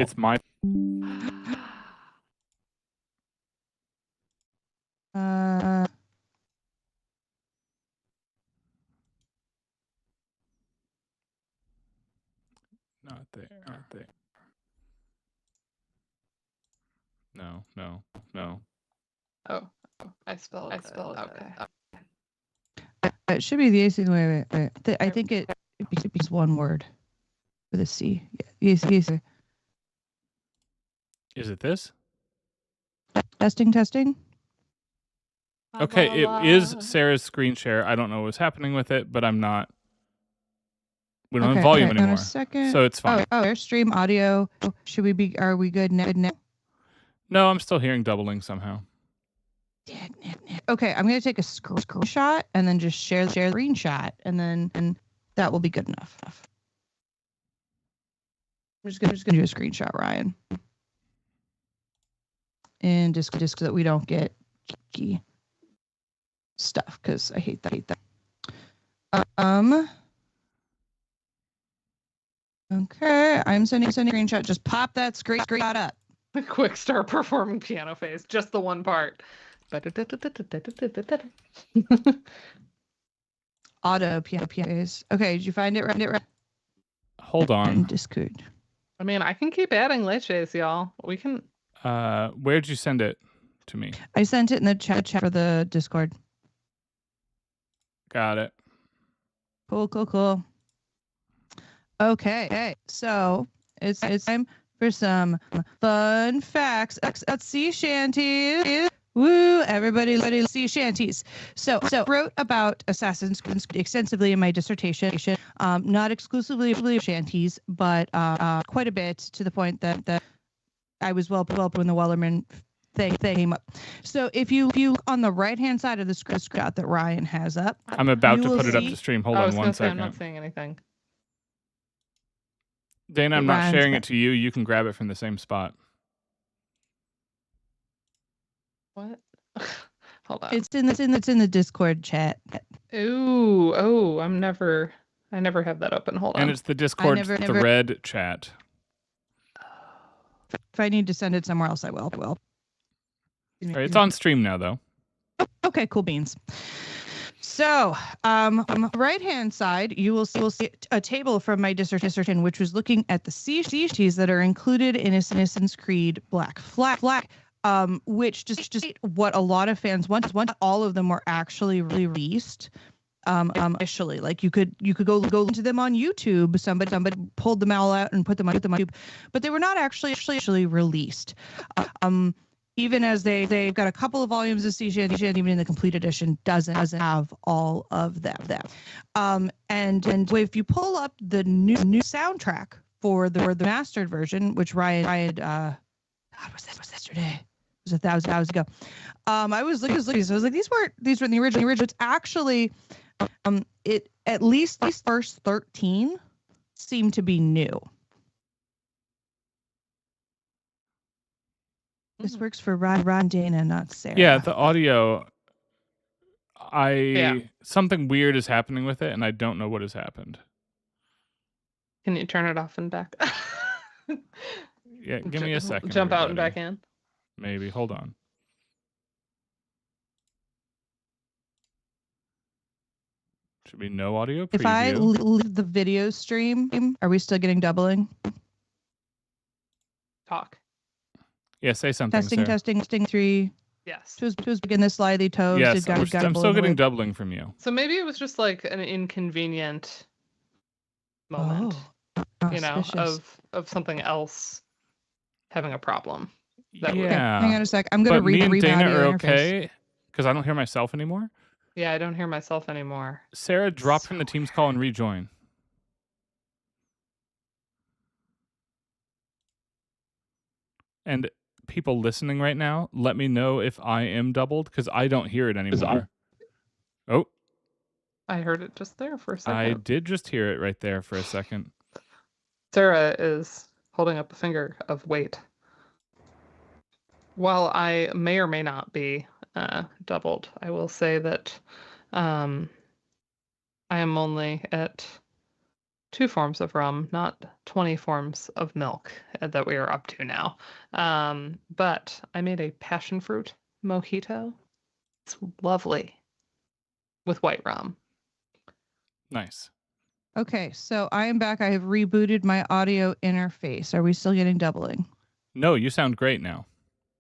Not there. No. Oh, I spelled it. Okay. It should be the AC. Wait. I think it is one word with a C. Yeah, yes. Is it this? Testing. Okay, it is Sarah's screen share. I don't know what's happening with it, but I'm not. We don't have volume anymore. A second. So it's fine. Oh, stream audio. Should we be? Are we good now? No, I'm still hearing doubling somehow. Okay, I'm gonna take a screenshot and then just share the screenshot, and that will be good enough. I'm just gonna do a screenshot, Ryan, and just so that we don't get geeky stuff, because I hate that. Okay, I'm sending a screenshot. Just pop that screenshot up. Quick start performing piano phase, just the one part. Auto pianos. Okay, did you find it right? Hold on. Discord. I mean, I can keep adding leches, y'all. We can. Where'd you send it to me? I sent it in the chat for the Discord. Got it. Cool. Okay, so it's time for some fun facts at sea shanties. Woo! Everybody, sea shanties. So wrote about Assassin's Creed extensively in my dissertation. Not exclusively shanties, but quite a bit, to the point that I was well when the Wellerman thing came up. So if you on the right hand side of the screenshot that Ryan has up, I'm about to put it up to stream. Hold on one second. I'm not saying anything. Dana, I'm not sharing it to you. You can grab it from the same spot. What? Hold on. It's in the Discord chat. Ooh, I never have that open. Hold on. And it's the Discord thread chat. If I need to send it somewhere else, I will. All right, it's on stream now, though. Okay, cool beans. So, on the right-hand side, you will see a table from my dissertation, which was looking at the CGs that are included in Assassin's Creed Black Flag, which just what a lot of fans want. All of them were actually released initially. Like you could go into them on YouTube. Somebody pulled them all out and put them on YouTube, but they were not actually released. Even as they've got a couple of volumes of sea shanty, even in the complete edition doesn't have all of them. And if you pull up the new soundtrack for the mastered version, which Ryan God, was yesterday? It was 1,000 hours ago. I was looking, so I was like, these were in the original. It's actually it at least these first 13 seem to be new. This works for Ron, Dana, not Sarah. Yeah, the audio. Something weird is happening with it, and I don't know what has happened. Can you turn it off and back? Yeah, give me a second. Jump out and back in. Maybe. Hold on. Should be no audio preview. If I leave the video stream, are we still getting doubling? Talk. Yeah, say something. Testing 3. Yes. Just begin this slightly toast. Yes, I'm still getting doubling from you. So maybe it was just like an inconvenient moment, of something else having a problem. Okay, hang on a sec. I'm going to read me and Dana audio are okay because I don't hear myself anymore. Yeah, I don't hear myself anymore. Sarah, drop from the Teams call and rejoin. And people listening right now, let me know if I am doubled because I don't hear it anymore. Oh. I heard it just there for a second. I did just hear it right there for a second. Sarah is holding up a finger of wait. While I may or may not be doubled, I will say that I am only at 2 forms of rum, not 20 forms of milk that we are up to now. But I made a passion fruit mojito. It's lovely with white rum. Nice. Okay, so I am back. I have rebooted my audio interface. Are we still getting doubling? No, you sound great now.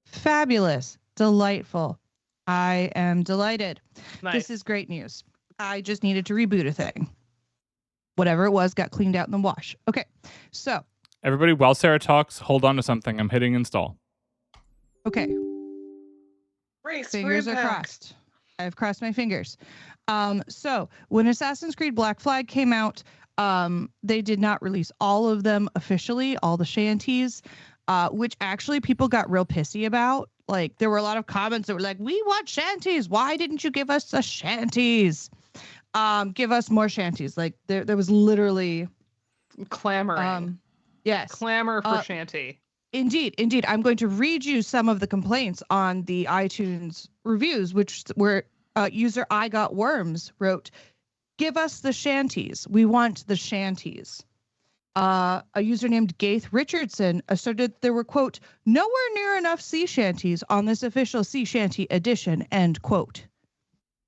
Fabulous. Delightful. I am delighted. Nice. This is great news. I just needed to reboot a thing. Whatever it was got cleaned out in the wash. Okay, so. Everybody, while Sarah talks, hold on to something. I'm hitting install. Okay. Race fingers are crossed. I've crossed my fingers. So when Assassin's Creed Black Flag came out, they did not release all of them officially, all the shanties, which actually people got real pissy about. Like there were a lot of comments that were like, we want shanties. Why didn't you give us the shanties? Give us more shanties. Like there was literally clamoring. Yes. Clamor for shanty. Indeed. I'm going to read you some of the complaints on the iTunes reviews, which were user I Got Worms wrote, give us the shanties. We want the shanties. A user named Gaith Richardson asserted there were, quote, nowhere near enough sea shanties on this official sea shanty edition, end quote,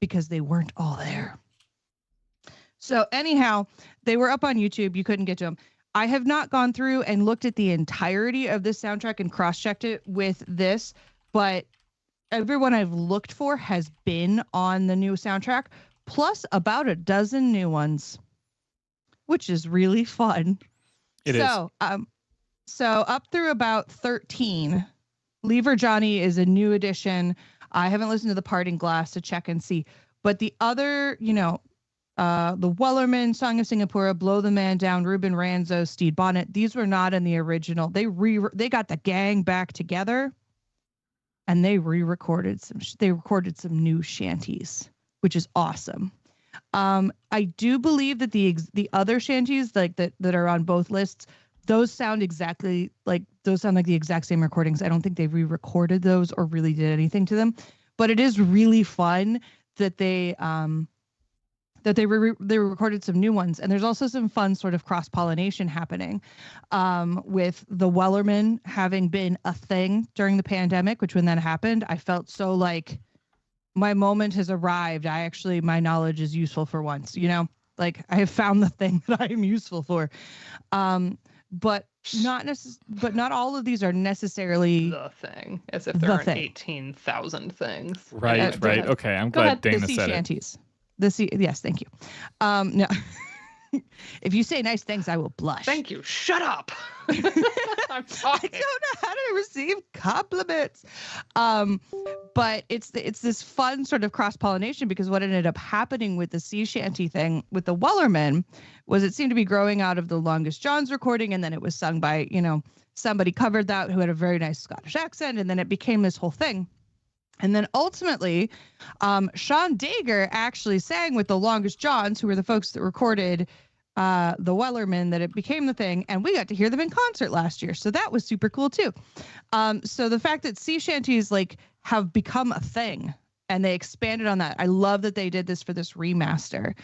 because they weren't all there. So anyhow, they were up on YouTube. You couldn't get to them. I have not gone through and looked at the entirety of this soundtrack and cross-checked it with this, but everyone I've looked for has been on the new soundtrack, plus about a dozen new ones, which is really fun. It is. So up through about 13, Lever Johnny is a new addition. I haven't listened to The Parting Glass to check and see, but the other, the Wellerman, Song of Singapore, Blow the Man Down, Ruben Ranzo, Stede Bonnet, these were not in the original. They got the gang back together and they recorded some new shanties, which is awesome. I do believe that the other shanties like that are on both lists, those sound like the exact same recordings. I don't think they re-recorded those or really did anything to them, but it is really fun that they that they recorded some new ones, and there's also some fun sort of cross-pollination happening with the Wellerman having been a thing during the pandemic, which when that happened, I felt so like my moment has arrived. My knowledge is useful for once, like I have found the thing that I am useful for. But not all of these are necessarily the thing, as if there aren't 18,000 things. Right. Okay, I'm glad Dana said shanties. Yes, thank you. No. If you say nice things, I will blush. Thank you. Shut up. I'm talking. I don't know how to receive compliments. But it's this fun sort of cross-pollination, because what ended up happening with the sea shanty thing with the Wellerman was it seemed to be growing out of the Longest John's recording, and then it was sung by, somebody covered that who had a very nice Scottish accent, and then it became this whole thing. And then ultimately, Sean Dager actually sang with the Longest Johns, who were the folks that recorded the Wellerman, that it became the thing. And we got to hear them in concert last year. So that was super cool, too. So the fact that sea shanties have become a thing and they expanded on that. I love that they did this for this remaster.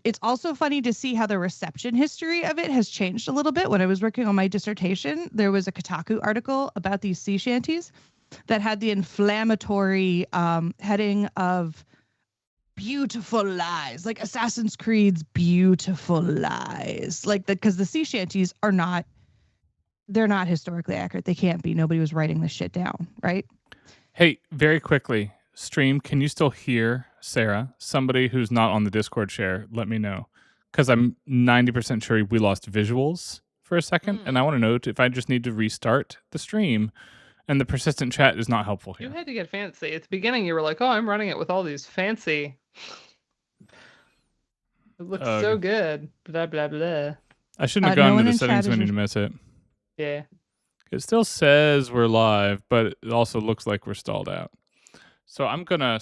It's also funny to see how the reception history of it has changed a little bit. When I was working on my dissertation, there was a Kotaku article about these sea shanties that had the inflammatory heading of beautiful lies, like Assassin's Creed's beautiful lies, because the sea shanties they're not historically accurate. They can't be. Nobody was writing this shit down, right? Hey, very quickly, stream, can you still hear Sarah? Somebody who's not on the Discord share, let me know, because I'm 90% sure we lost visuals for a second, and I want to know if I just need to restart the stream. And the persistent chat is not helpful here. You had to get fancy. At the beginning, you were like, oh, I'm running it with all these fancy. It looks so good. Blah, blah, blah. I shouldn't have gone into the settings menu to miss it. Yeah. It still says we're live, but it also looks like we're stalled out. So I'm going to